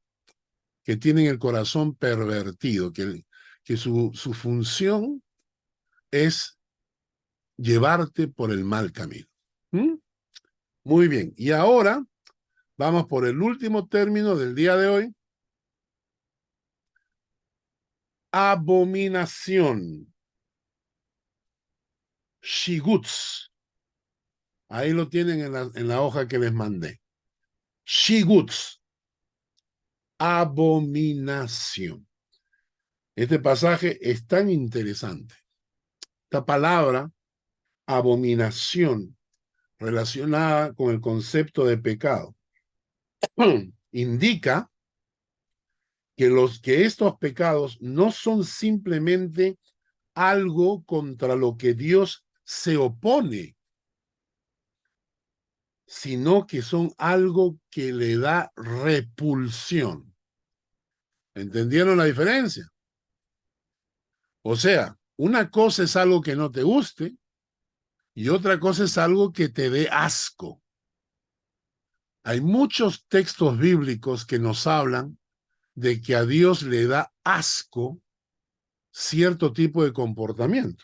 que tienen el corazón pervertido, que su función es llevarte por el mal camino. ¿Mm? Muy bien, y ahora vamos por el último término del día de hoy. Abominación. Shiguts. Ahí lo tienen en la hoja que les mandé. Shiguts. Abominación. Este pasaje es tan interesante. Esta palabra, abominación, relacionada con el concepto de pecado, indica que estos pecados no son simplemente algo contra lo que Dios se opone, sino que son algo que le da repulsión. ¿Entendieron la diferencia? O sea, una cosa es algo que no te guste y otra cosa es algo que te dé asco. Hay muchos textos bíblicos que nos hablan de que a Dios le da asco cierto tipo de comportamiento.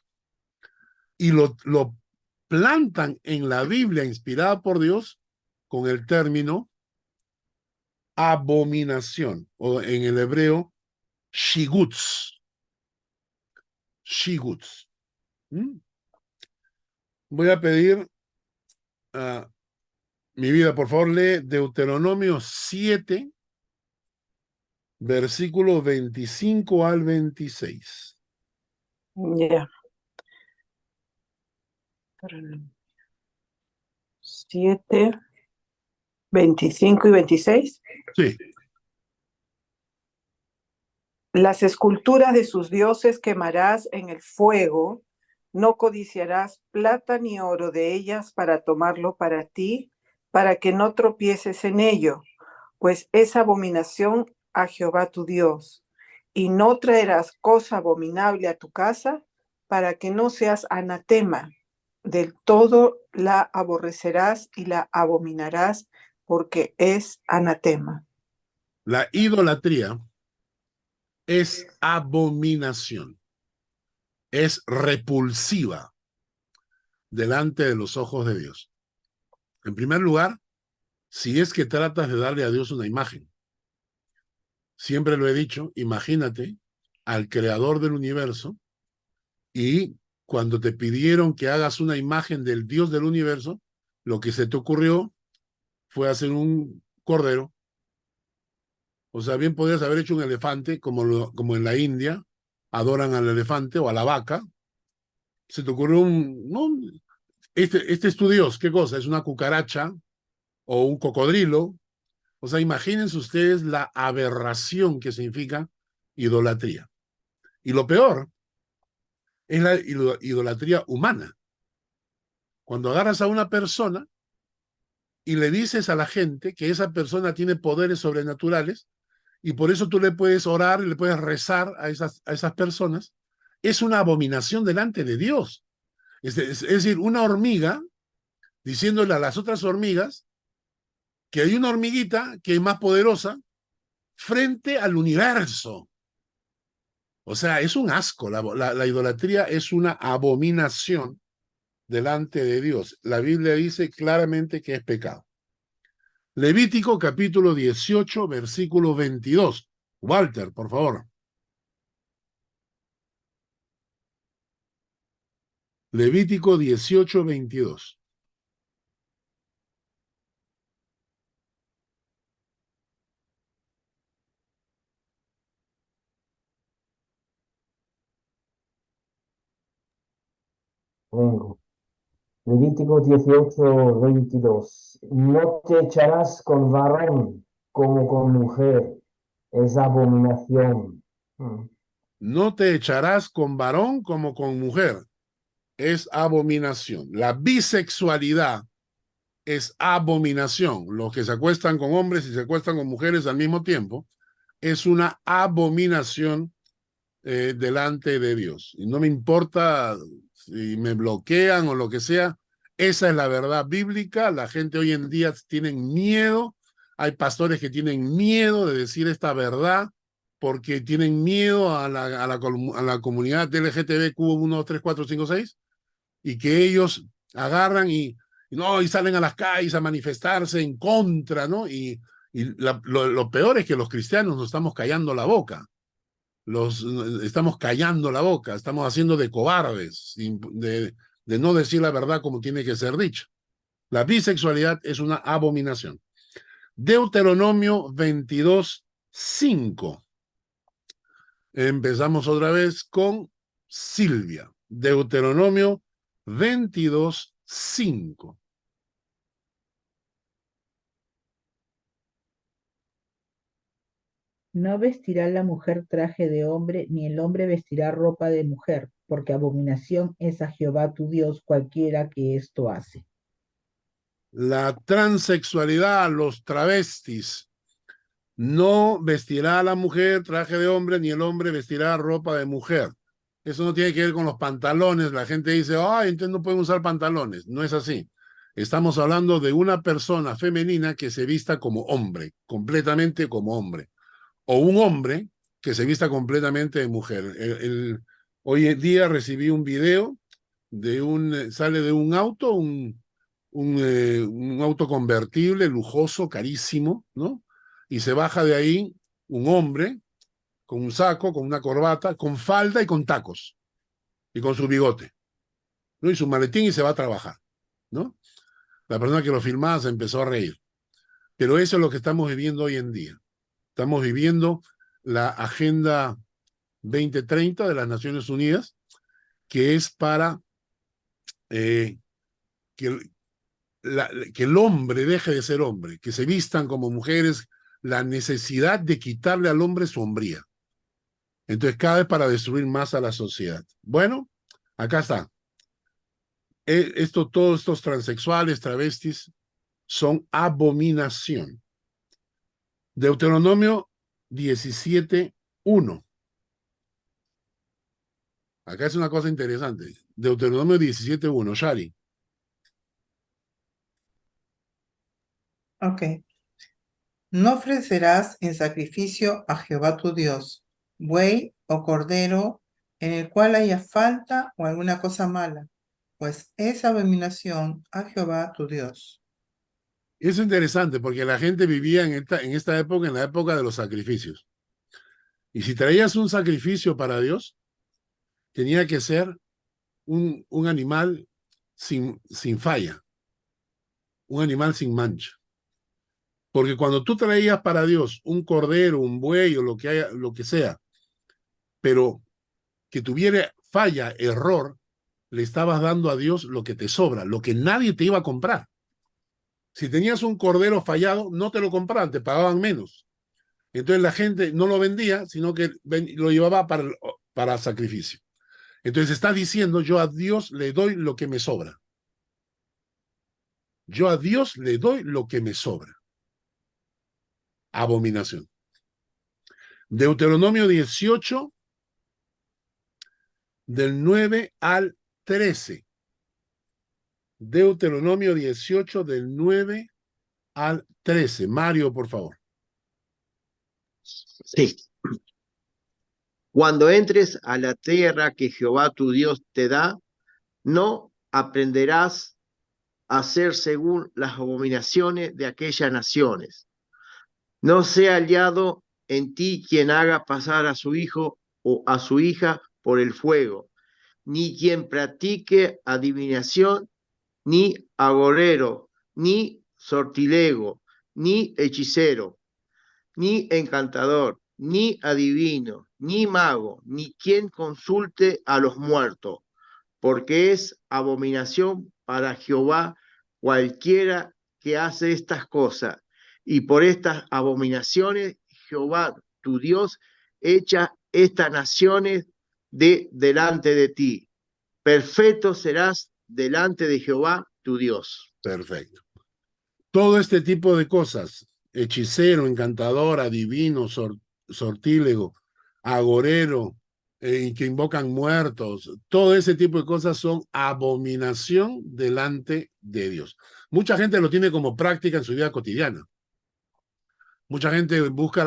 Y lo plantan en la Biblia inspirada por Dios con el término abominación, o en el hebreo, shiguts. Shiguts. Voy a pedir a mi vida, por favor, lee Deuteronomio 7, versículos 25 al 26. Ya. 7, 25 y 26. Sí. Las esculturas de sus dioses quemarás en el fuego, no codiciarás plata ni oro de ellas para tomarlo para ti, para que no tropieces en ello, pues es abominación a Jehová tu Dios. y no traerás cosa abominable a tu casa, para que no seas anatema. Del todo la aborrecerás y la abominarás, porque es anatema. La idolatría es abominación, es repulsiva delante de los ojos de Dios. En primer lugar, si es que tratas de darle a Dios una imagen. Siempre lo he dicho, imagínate al creador del universo y cuando te pidieron que hagas una imagen del Dios del universo, lo que se te ocurrió fue hacer un cordero. O sea, bien podrías haber hecho un elefante, como en la India adoran al elefante o a la vaca. Se te ocurrió no, este es tu Dios, ¿qué cosa? ¿Es una cucaracha o un cocodrilo? O sea, imagínense ustedes la aberración que significa idolatría. Y lo peor es la idolatría humana. Cuando agarras a una persona y le dices a la gente que esa persona tiene poderes sobrenaturales y por eso tú le puedes orar y le puedes rezar a esas personas, es una abominación delante de Dios. Es decir, una hormiga diciéndole a las otras hormigas que hay una hormiguita que es más poderosa frente al universo. O sea, es un asco. La idolatría es una abominación delante de Dios. La Biblia dice claramente que es pecado. Levítico capítulo 18, versículo 22. Walter, por favor. Levítico 18, 22. Vengo. Levítico 18, 22. No te echarás con varón como con mujer. Es abominación. No te echarás con varón como con mujer. Es abominación. La bisexualidad es abominación. Los que se acuestan con hombres y se acuestan con mujeres al mismo tiempo es una abominación delante de Dios. Y no me importa si me bloquean o lo que sea, esa es la verdad bíblica. La gente hoy en día tiene miedo. Hay pastores que tienen miedo de decir esta verdad porque tienen miedo a la comunidad LGTBQ 1, 2, 3, 4, 5, 6 y que ellos agarran y salen a las calles a manifestarse en contra, ¿no? Lo peor es que los cristianos nos estamos callando la boca. Estamos callando la boca, estamos haciendo de cobardes, de no decir la verdad como tiene que ser dicha. La bisexualidad es una abominación. Deuteronomio 22, 5. Empezamos otra vez con Silvia. Deuteronomio 22, 5. No vestirá la mujer traje de hombre, ni el hombre vestirá ropa de mujer, porque abominación es a Jehová tu Dios cualquiera que esto hace. La transexualidad, los travestis, no vestirá a la mujer traje de hombre, ni el hombre vestirá ropa de mujer. Eso no tiene que ver con los pantalones. La gente dice, ay, entonces no pueden usar pantalones. No es así. Estamos hablando de una persona femenina que se vista como hombre, completamente como hombre. O un hombre que se vista completamente de mujer. Hoy en día recibí un video sale de un auto, un auto convertible, lujoso, carísimo, ¿no? Y se baja de ahí un hombre con un saco, con una corbata, con falda y con tacos, y con su bigote, ¿no? Y su maletín y se va a trabajar, ¿no? La persona que lo filmaba se empezó a reír. Pero eso es lo que estamos viviendo hoy en día. Estamos viviendo la Agenda 2030 de las Naciones Unidas, que es para que el hombre deje de ser hombre, que se vistan como mujeres, la necesidad de quitarle al hombre su hombría. Entonces, cada vez para destruir más a la sociedad. Bueno, acá está. Todos estos transexuales, travestis, son abominación. Deuteronomio 17, 1. Acá es una cosa interesante. Deuteronomio 17:1, Shari. Ok. No ofrecerás en sacrificio a Jehová tu Dios buey o cordero en el cual haya falta o alguna cosa mala, pues es abominación a Jehová tu Dios. Es interesante porque la gente vivía en esta época, en la época de los sacrificios. Y si traías un sacrificio para Dios, tenía que ser un animal sin falla, un animal sin mancha. Porque cuando tú traías para Dios un cordero, un buey o lo que sea, pero que tuviera falla, error, le estabas dando a Dios lo que te sobra, lo que nadie te iba a comprar. Si tenías un cordero fallado, no te lo compraban, te pagaban menos. Entonces la gente no lo vendía, sino que lo llevaba para sacrificio. Entonces está diciendo, yo a Dios le doy lo que me sobra. Yo a Dios le doy lo que me sobra. Abominación. Deuteronomio 18, del 9 al 13. Deuteronomio 18, del 9 al 13. Mario, por favor. Sí. Cuando entres a la tierra que Jehová tu Dios te da, no aprenderás a hacer según las abominaciones de aquellas naciones. No sea hallado en ti quien haga pasar a su hijo o a su hija por el fuego, ni quien practique adivinación, ni agorero, ni sortilego, ni hechicero, ni encantador, ni adivino, ni mago, ni quien consulte a los muertos, porque es abominación para Jehová cualquiera que hace estas cosas. Y por estas abominaciones Jehová tu Dios echa estas naciones delante de ti. Perfecto serás delante de Jehová tu Dios. Perfecto. Todo este tipo de cosas, hechicero, encantador, adivino, sortílego, agorero, que invocan muertos, todo ese tipo de cosas son abominación delante de Dios. Mucha gente lo tiene como práctica en su vida cotidiana. Mucha gente busca a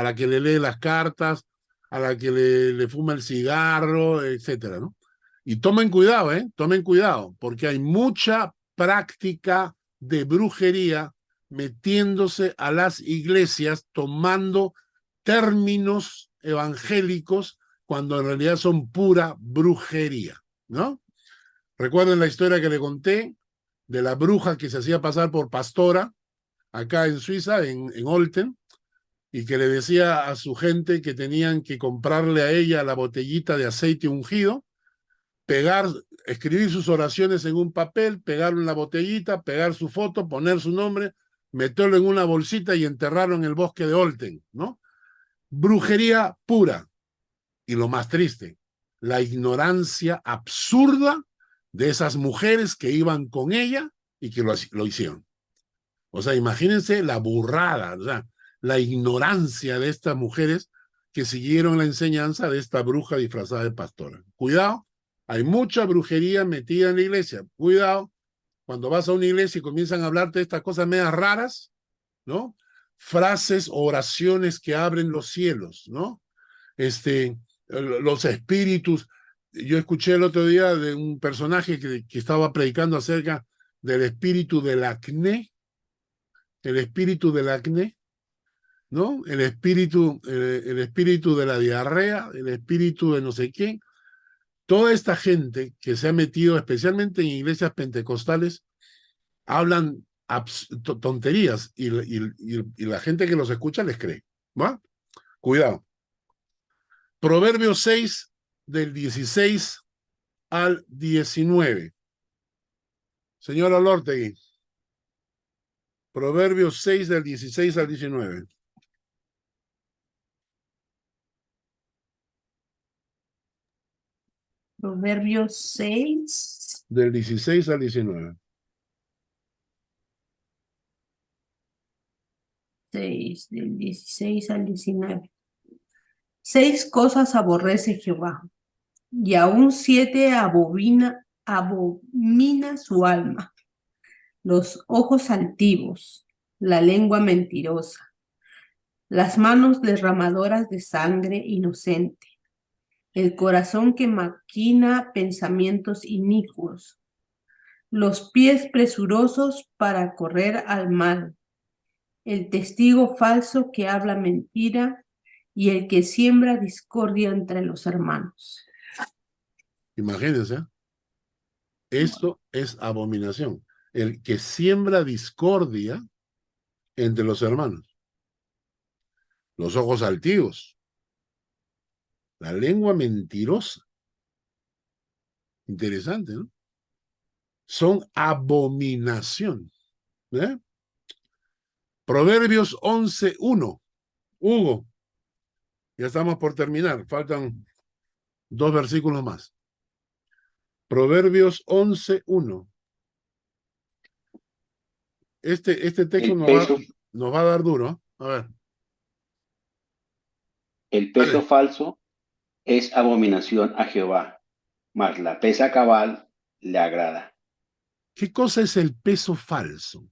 la que le lee las cartas, a la que le fuma el cigarro, etcétera, ¿no? Y tomen cuidado, tomen cuidado, porque hay mucha práctica de brujería metiéndose a las iglesias, tomando términos evangélicos cuando en realidad son pura brujería, ¿no? Recuerden la historia que le conté de la bruja que se hacía pasar por pastora acá en Suiza, en Olten, y que le decía a su gente que tenían que comprarle a ella la botellita de aceite ungido, escribir sus oraciones en un papel, pegarlo en la botellita, pegar su foto, poner su nombre, meterlo en una bolsita y enterrarlo en el bosque de Olten, ¿no? Brujería pura. Y lo más triste, la ignorancia absurda de esas mujeres que iban con ella y que lo hicieron. O sea, imagínense la burrada, o sea, la ignorancia de estas mujeres que siguieron la enseñanza de esta bruja disfrazada de pastora. Cuidado, hay mucha brujería metida en la iglesia. Cuidado, cuando vas a una iglesia y comienzan a hablarte de estas cosas medias raras, ¿no? Frases, oraciones que abren los cielos, ¿no? Los espíritus. Yo escuché el otro día de un personaje que estaba predicando acerca del espíritu del acné, ¿no? El espíritu de la diarrea, el espíritu de no sé qué. Toda esta gente que se ha metido, especialmente en iglesias pentecostales, hablan tonterías y la gente que los escucha les cree. ¿Va? Cuidado. Proverbios 6, del 16 al 19. Señora Lortegui. Proverbios 6, del 16 al 19. Proverbios 6. Del 16 al 19. 6, del 16 al 19. 6 cosas aborrece Jehová, y aún 7 abomina su alma, los ojos altivos, la lengua mentirosa, las manos derramadoras de sangre inocente, el corazón que maquina pensamientos inicuos, los pies presurosos para correr al mal, el testigo falso que habla mentira y el que siembra discordia entre los hermanos. Imagínense, esto es abominación. El que siembra discordia entre los hermanos. Los ojos altivos. La lengua mentirosa. Interesante, ¿no? Son abominación. ¿Eh? Proverbios 11:1. Hugo, ya estamos por terminar. Faltan 2 versículos más. Proverbios 11:1. Este texto nos va a dar duro. A ver. El peso Dale. falso es abominación a Jehová, mas la pesa cabal le agrada. ¿Qué cosa es el peso falso?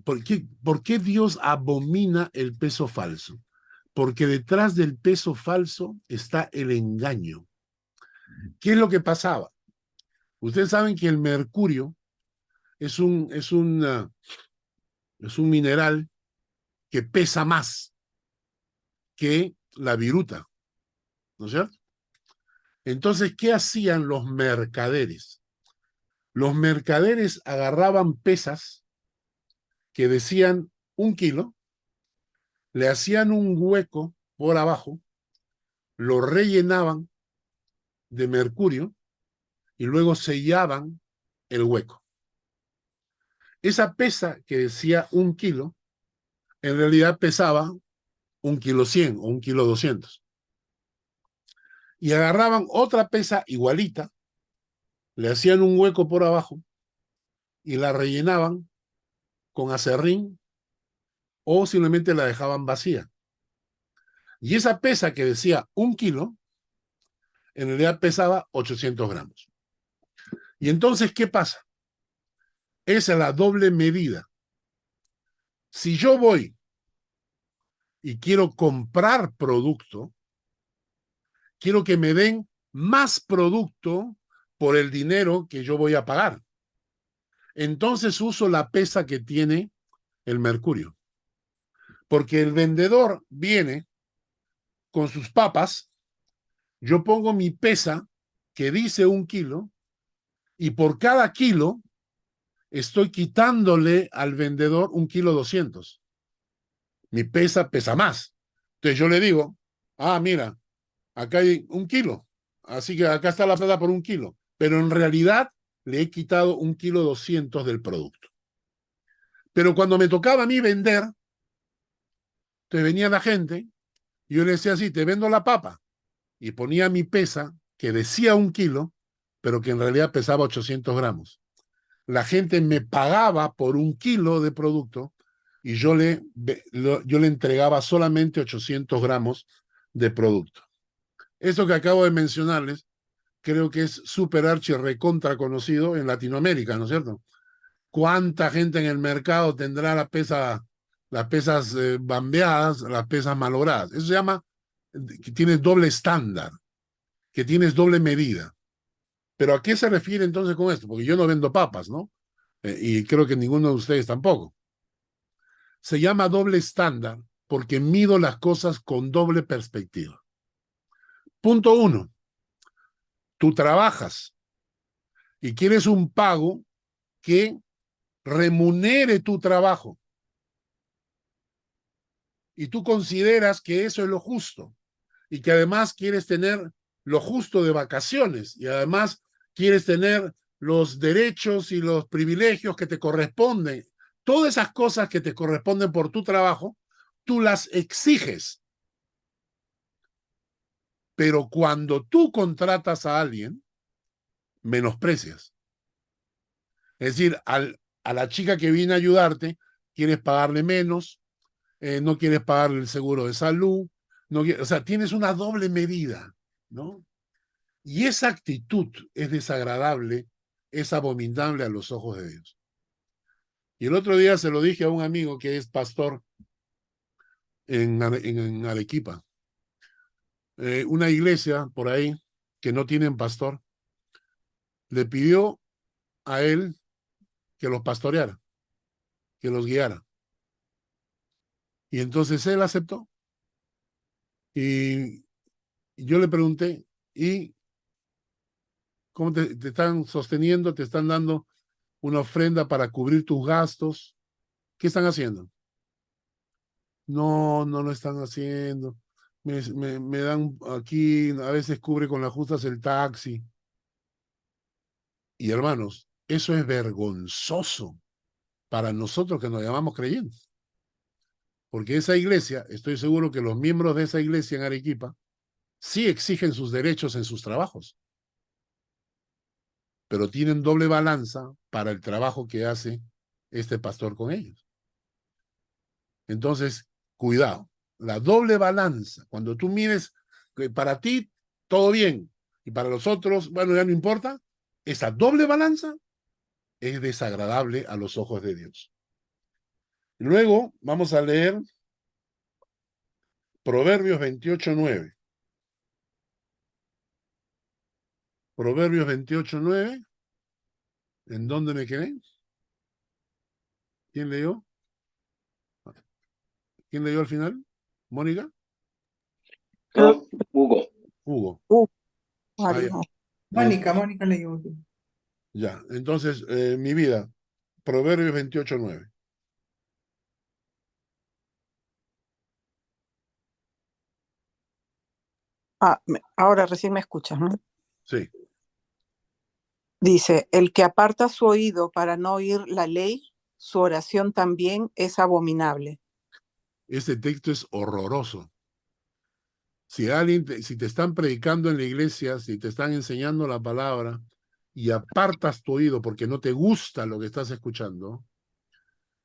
¿Por qué Dios abomina el peso falso? Porque detrás del peso falso está el engaño. ¿Qué es lo que pasaba? Ustedes saben que el mercurio es un mineral que pesa más que la viruta, ¿no es cierto? Entonces, ¿qué hacían los mercaderes? Los mercaderes agarraban pesas que decían 1 kilo, le hacían un hueco por abajo, lo rellenaban de mercurio y luego sellaban el hueco. Esa pesa que decía 1 kilo, en realidad pesaba 1,1 kg o 1,2 kg. Y agarraban otra pesa igualita, le hacían un hueco por abajo y la rellenaban con aserrín o simplemente la dejaban vacía. Y esa pesa que decía 1 kilo, en realidad pesaba 800 gramos. Y entonces, ¿qué pasa? Esa es la doble medida. Si yo voy y quiero comprar producto, quiero que me den más producto por el dinero que yo voy a pagar. Entonces uso la pesa que tiene el mercurio. Porque el vendedor viene con sus papas, yo pongo mi pesa que dice 1 kilo y por cada kilo estoy quitándole al vendedor 1,2 kg. Mi pesa pesa más. Entonces yo le digo, mira, acá hay 1 kilo, así que acá está la plata por 1 kilo, pero en realidad le he quitado 1,2 kg del producto. Pero cuando me tocaba a mí vender, entonces venía la gente y yo le decía así, te vendo la papa, y ponía mi pesa que decía 1 kilo, pero que en realidad pesaba 800 gramos. La gente me pagaba por 1 kilo de producto y yo le entregaba solamente 800 gramos de producto. Eso que acabo de mencionarles, creo que es súper archi recontra conocido en Latinoamérica, ¿no es cierto? ¿Cuánta gente en el mercado tendrá las pesas bambeadas, las pesas malogradas? Eso se llama que tienes doble estándar, que tienes doble medida. ¿Pero a qué se refiere entonces con esto? Porque yo no vendo papas, ¿no? Y creo que ninguno de ustedes tampoco. Se llama doble estándar porque mido las cosas con doble perspectiva. Punto 1. Tú trabajas y quieres un pago que remunere tu trabajo. Y tú consideras que eso es lo justo y que además quieres tener lo justo de vacaciones y además quieres tener los derechos y los privilegios que te corresponden. Todas esas cosas que te corresponden por tu trabajo, tú las exiges. Pero cuando tú contratas a alguien, menosprecias. Es decir, a la chica que viene a ayudarte, quieres pagarle menos, no quieres pagarle el seguro de salud, o sea, tienes una doble medida, ¿no? Y esa actitud es desagradable, es abominable a los ojos de Dios. Y el otro día se lo dije a un amigo que es pastor en Arequipa. Una iglesia por ahí que no tienen pastor, le pidió a él que los pastoreara, que los guiara. Y entonces él aceptó. Y yo le pregunté, ¿y cómo te están sosteniendo? ¿Te están dando una ofrenda para cubrir tus gastos? ¿Qué están haciendo? No, no lo están haciendo. Me dan aquí, a veces cubre con las justas el taxi. Y hermanos, eso es vergonzoso para nosotros que nos llamamos creyentes. Porque esa iglesia, estoy seguro que los miembros de esa iglesia en Arequipa sí exigen sus derechos en sus trabajos, pero tienen doble balanza para el trabajo que hace este pastor con ellos. Entonces, cuidado, la doble balanza, cuando tú mires que para ti todo bien y para los otros, bueno, ya no importa, esa doble balanza es desagradable a los ojos de Dios. Luego vamos a leer Proverbios 28:9. Proverbios 28:9. ¿En dónde me quedé? ¿Quién leyó? ¿Quién leyó al final? ¿Mónica? No, Hugo. Hugo. Ah, ya. Mónica leyó. Ya, entonces, mi vida, Proverbios 28:9. Ahora recién me escuchas, ¿no? Sí, Dice, el que aparta su oído para no oír la ley, su oración también es abominable. este texto es horroroso. Si te están predicando en la iglesia, si te están enseñando la palabra y apartas tu oído porque no te gusta lo que estás escuchando,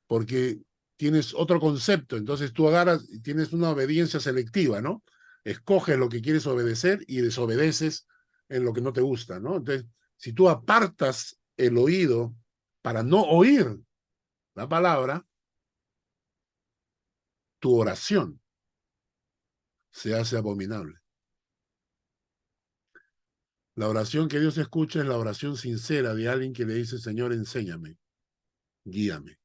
porque tienes otro concepto, entonces tú agarras y tienes una obediencia selectiva, ¿no? Escoges lo que quieres obedecer y desobedeces en lo que no te gusta, ¿no? Entonces, si tú apartas el oído para no oír la palabra, tu oración se hace abominable. La oración que Dios escucha es la oración sincera de alguien que le dice, Señor, enséñame, guíame.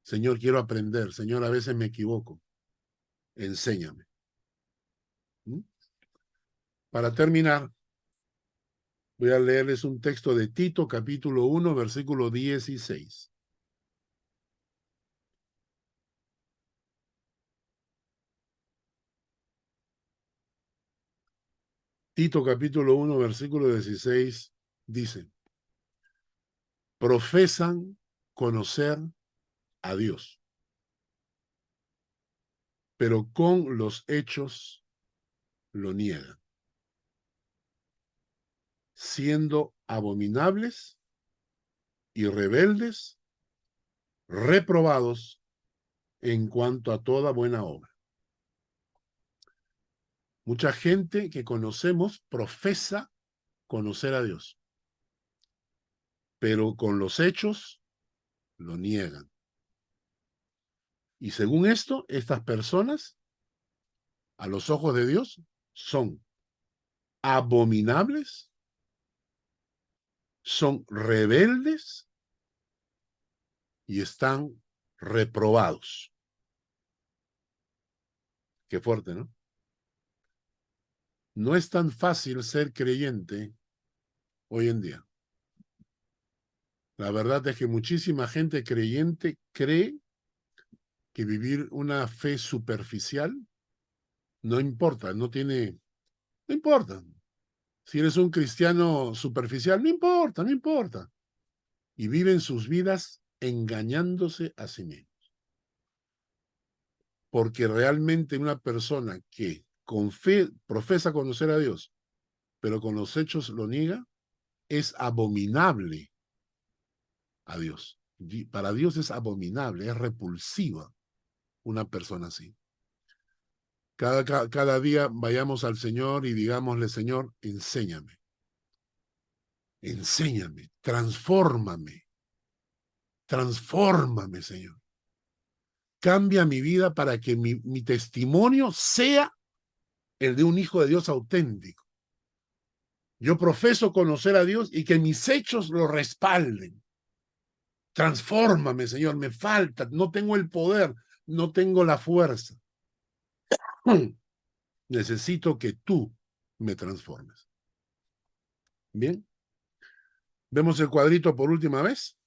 Señor, quiero aprender. Señor, a veces me equivoco. Enséñame. ¿Mm? Para terminar, voy a leerles un texto de Tito, capítulo 1, versículo 16. Tito, capítulo 1, versículo 16, dice, profesan conocer a Dios, pero con los hechos lo niegan, siendo abominables y rebeldes, reprobados en cuanto a toda buena obra. Mucha gente que conocemos profesa conocer a Dios, pero con los hechos lo niegan. Y según esto, estas personas, a los ojos de Dios, son abominables, son rebeldes y están reprobados. Qué fuerte, ¿no? No es tan fácil ser creyente hoy en día. La verdad es que muchísima gente creyente cree que vivir una fe superficial no importa, no importa. Si eres un cristiano superficial, no importa, no importa. Y viven sus vidas engañándose a sí mismos. Porque realmente una persona que con fe profesa conocer a Dios, pero con los hechos lo niega, es abominable a Dios. Para Dios es abominable, es repulsiva una persona así. Cada día vayamos al Señor y digámosle, Señor, enséñame. Enséñame, transfórmame. Transfórmame, Señor. Cambia mi vida para que mi testimonio sea el de un hijo de Dios auténtico. Yo profeso conocer a Dios y que mis hechos lo respalden. Transfórmame, Señor, me falta, no tengo el poder, no tengo la fuerza. Necesito que tú me transformes. Bien. ¿Vemos el cuadrito por última vez?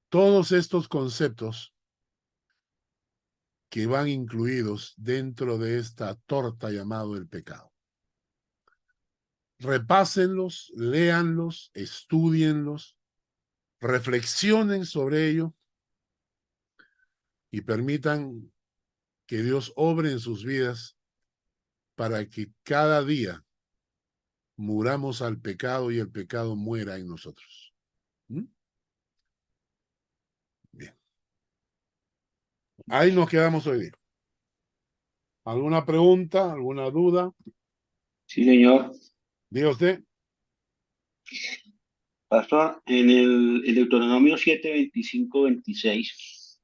Todos estos conceptos que van incluidos dentro de esta torta llamado el pecado. Repásenlos, léanlos, estúdienlos, reflexionen sobre ello y permitan que Dios obre en sus vidas para que cada día muramos al pecado y el pecado muera en nosotros. ¿Mm? Bien. Ahí nos quedamos hoy día. ¿Alguna pregunta? ¿Alguna duda? Sí, señor. Diga usted. Pastor, en el Deuteronomio 7, 25, 26,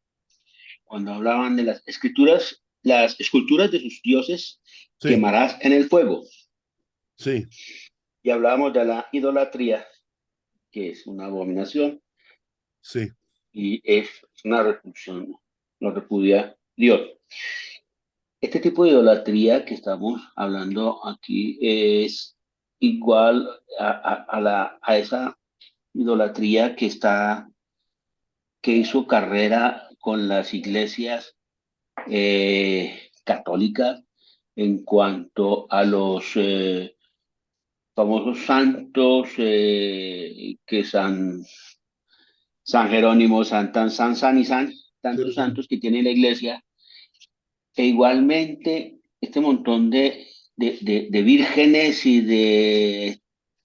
cuando hablaban de las esculturas de sus dioses, Sí. quemarás en el fuego. Sí. Y hablábamos de la idolatría, que es una abominación. Sí. Y es una repulsión, lo repudia Dios. Este tipo de idolatría que estamos hablando aquí es igual a esa idolatría que hizo carrera con las iglesias católicas en cuanto a los famosos santos que San Jerónimo, San y tantos Sí. santos que tiene la iglesia, e igualmente este montón de vírgenes y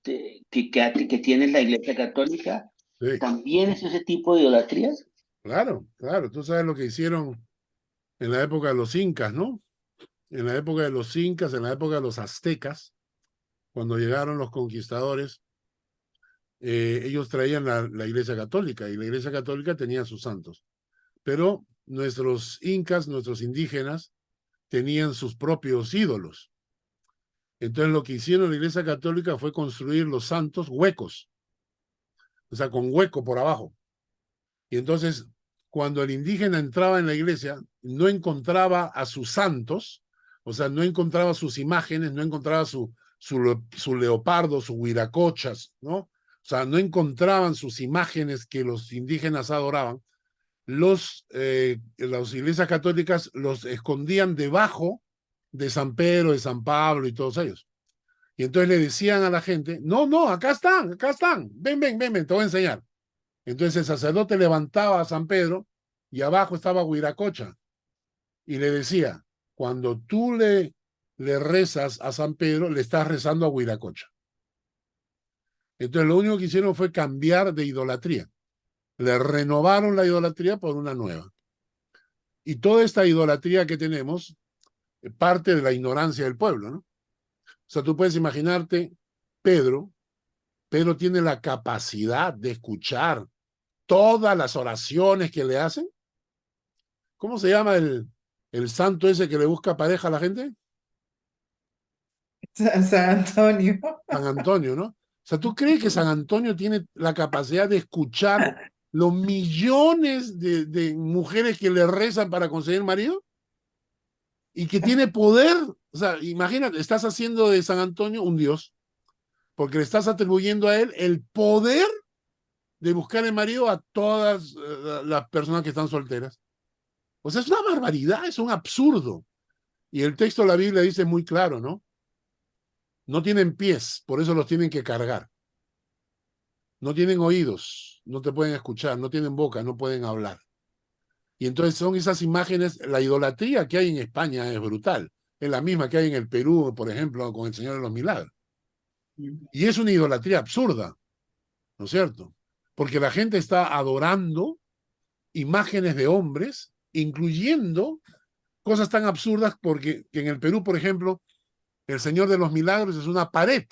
que tiene la iglesia católica, Sí. también es ese tipo de idolatrías. Claro, claro. Tú sabes lo que hicieron en la época de los incas, ¿no? En la época de los incas, en la época de los aztecas, cuando llegaron los conquistadores, ellos traían la iglesia católica y la iglesia católica tenía sus santos. Pero nuestros incas, nuestros indígenas, tenían sus propios ídolos. Entonces lo que hicieron la iglesia católica fue construir los santos huecos, o sea, con hueco por abajo. Y entonces, cuando el indígena entraba en la iglesia, no encontraba a sus santos, o sea, no encontraba sus imágenes, no encontraba su leopardo, su huiracochas, ¿no? O sea, no encontraban sus imágenes que los indígenas adoraban. Las iglesias católicas los escondían debajo de San Pedro, de San Pablo y todos ellos. Y entonces le decían a la gente, no, acá están, ven, te voy a enseñar. Entonces el sacerdote levantaba a San Pedro y abajo estaba Huiracocha y le decía, cuando tú le rezas a San Pedro, le estás rezando a Huiracocha. Entonces lo único que hicieron fue cambiar de idolatría. Le renovaron la idolatría por una nueva. Y toda esta idolatría que tenemos parte de la ignorancia del pueblo, ¿no? O sea, tú puedes imaginarte, Pedro tiene la capacidad de escuchar todas las oraciones que le hacen. ¿Cómo se llama el santo ese que le busca pareja a la gente? San Antonio. San Antonio, ¿no? O sea, ¿tú crees que San Antonio tiene la capacidad de escuchar los millones de mujeres que le rezan para conseguir marido? Y que tiene poder. O sea, imagínate, estás haciendo de San Antonio un dios, porque le estás atribuyendo a él el poder de buscar el marido a todas las personas que están solteras. O sea, es una barbaridad, es un absurdo. Y el texto de la Biblia dice muy claro, ¿no? No tienen pies, por eso los tienen que cargar. No tienen oídos, no te pueden escuchar, no tienen boca, no pueden hablar. Y entonces son esas imágenes, la idolatría que hay en España es brutal. Es la misma que hay en el Perú, por ejemplo, con el Señor de los Milagros. Y es una idolatría absurda, ¿no es cierto? Porque la gente está adorando imágenes de hombres incluyendo cosas tan absurdas porque que en el Perú, por ejemplo, el Señor de los Milagros es una pared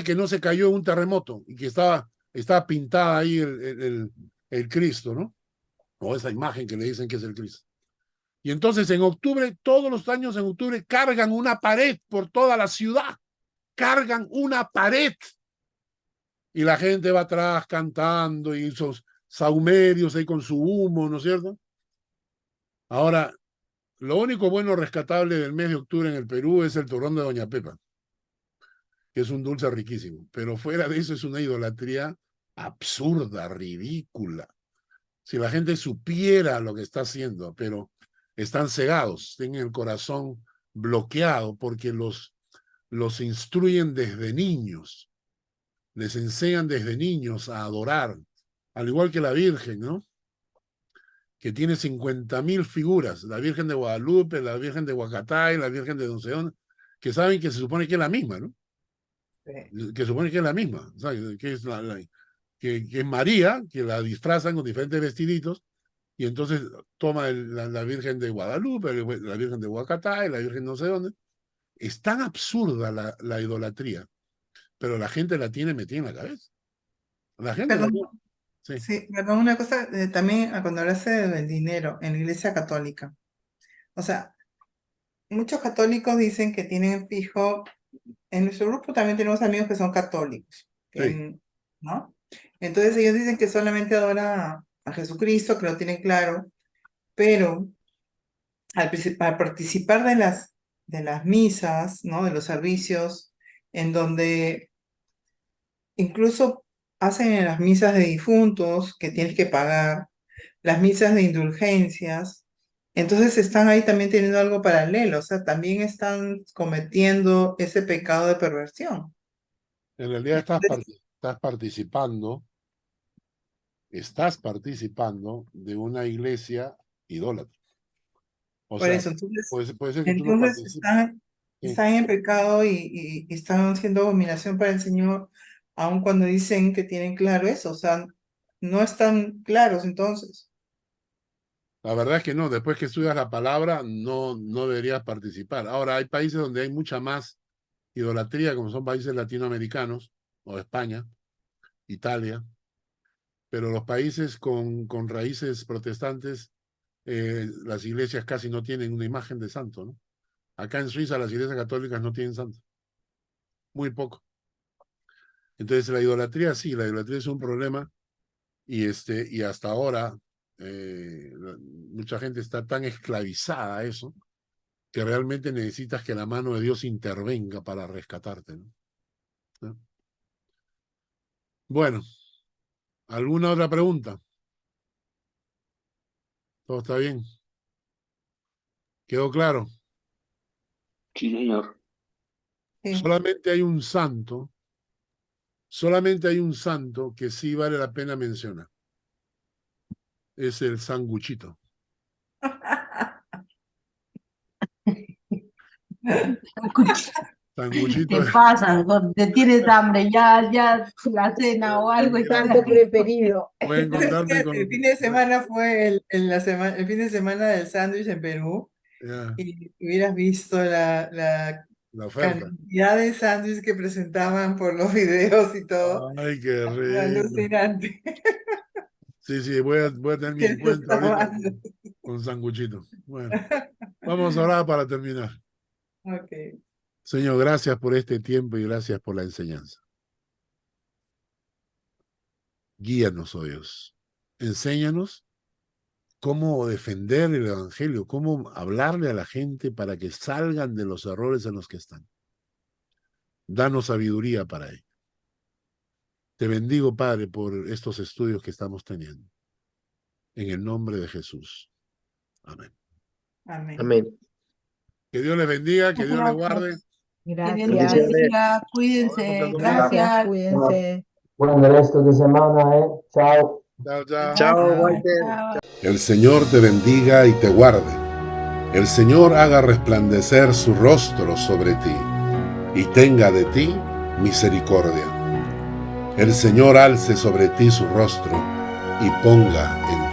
que no se cayó en un terremoto y que estaba pintada ahí el Cristo, ¿no? O esa imagen que le dicen que es el Cristo. Y entonces en octubre, todos los años en octubre, cargan una pared por toda la ciudad. Cargan una pared. Y la gente va atrás cantando y esos saumerios ahí con su humo, ¿no es cierto? Ahora, lo único bueno rescatable del mes de octubre en el Perú es el turrón de Doña Pepa, que es un dulce riquísimo. Pero fuera de eso es una idolatría absurda, ridícula. Si la gente supiera lo que está haciendo, pero están cegados, tienen el corazón bloqueado porque los instruyen desde niños, les enseñan desde niños a adorar, al igual que la Virgen, ¿no? Que tiene 50.000 figuras, la Virgen de Guadalupe, la Virgen de Huacatay, la Virgen de Don Seón, que saben que se supone que es la misma, ¿no? Sí. Que supone que es la misma, ¿sabes? Que es que es María, que la disfrazan con diferentes vestiditos, y entonces toma la Virgen de Guadalupe, la Virgen de Huacatay, la Virgen no sé dónde. Es tan absurda la idolatría, pero la gente la tiene metida en la cabeza. La gente Perdón, sí, perdón, una cosa, también cuando hablaste del dinero en la Iglesia Católica. O sea, muchos católicos dicen que tienen fijo, en nuestro grupo también tenemos amigos que son católicos, sí. ¿no? Entonces ellos dicen que solamente adoran a Jesucristo, que lo tienen claro, pero al participar de las misas, ¿no? De los servicios, en donde incluso hacen en las misas de difuntos, que tienes que pagar, las misas de indulgencias, entonces están ahí también teniendo algo paralelo, o sea, también están cometiendo ese pecado de perversión. En realidad Entonces, estás participando de una iglesia idólatra. O por sea, eso, entonces, puede ser que tú no participes. están en pecado y están haciendo abominación para el Señor, aun cuando dicen que tienen claro eso, o sea, no están claros entonces. La verdad es que no, después que estudias la palabra, no deberías participar. Ahora, hay países donde hay mucha más idolatría, como son países latinoamericanos, o España, Italia, pero los países con raíces protestantes, las iglesias casi no tienen una imagen de santo, ¿no? Acá en Suiza las iglesias católicas no tienen santo. Muy poco. Entonces la idolatría sí, la idolatría es un problema y hasta ahora mucha gente está tan esclavizada a eso que realmente necesitas que la mano de Dios intervenga para rescatarte, ¿no? ¿No? Bueno, ¿alguna otra pregunta? ¿Todo está bien? ¿Quedó claro? Sí, señor. Sí. Solamente hay un santo que sí vale la pena mencionar. Es el sanguchito. Sanguchito. Te pasa, cuando te tienes hambre, ya la cena o algo. Mi santo preferido. Voy a encontrarte con... El fin de semana fue el fin de semana del sándwich en Perú. Yeah, Y hubieras visto la oferta. cantidad de sándwiches que presentaban por los videos y todo. Ay, qué rico. Alucinante. Sí, voy a tener mi encuentro ahorita con sanguchito. Bueno, vamos a orar para terminar. Okay. Señor, gracias por este tiempo y gracias por la enseñanza. Guíanos, oh Dios. Enséñanos cómo defender el evangelio, cómo hablarle a la gente para que salgan de los errores en los que están. Danos sabiduría para ello. Te bendigo, Padre, por estos estudios que estamos teniendo. En el nombre de Jesús. Amén. Amén. Amén. Que Dios les bendiga, que Dios les guarde. Que Dios Gracias. les bendiga, cuídense, Gracias. gracias. Cuídense. Buen resto de semana, Chao. Chao, chao. Chao, Gracias, Walter. chao. El Señor te bendiga y te guarde. El Señor haga resplandecer su rostro sobre ti y tenga de ti misericordia. El Señor alce sobre ti su rostro y ponga en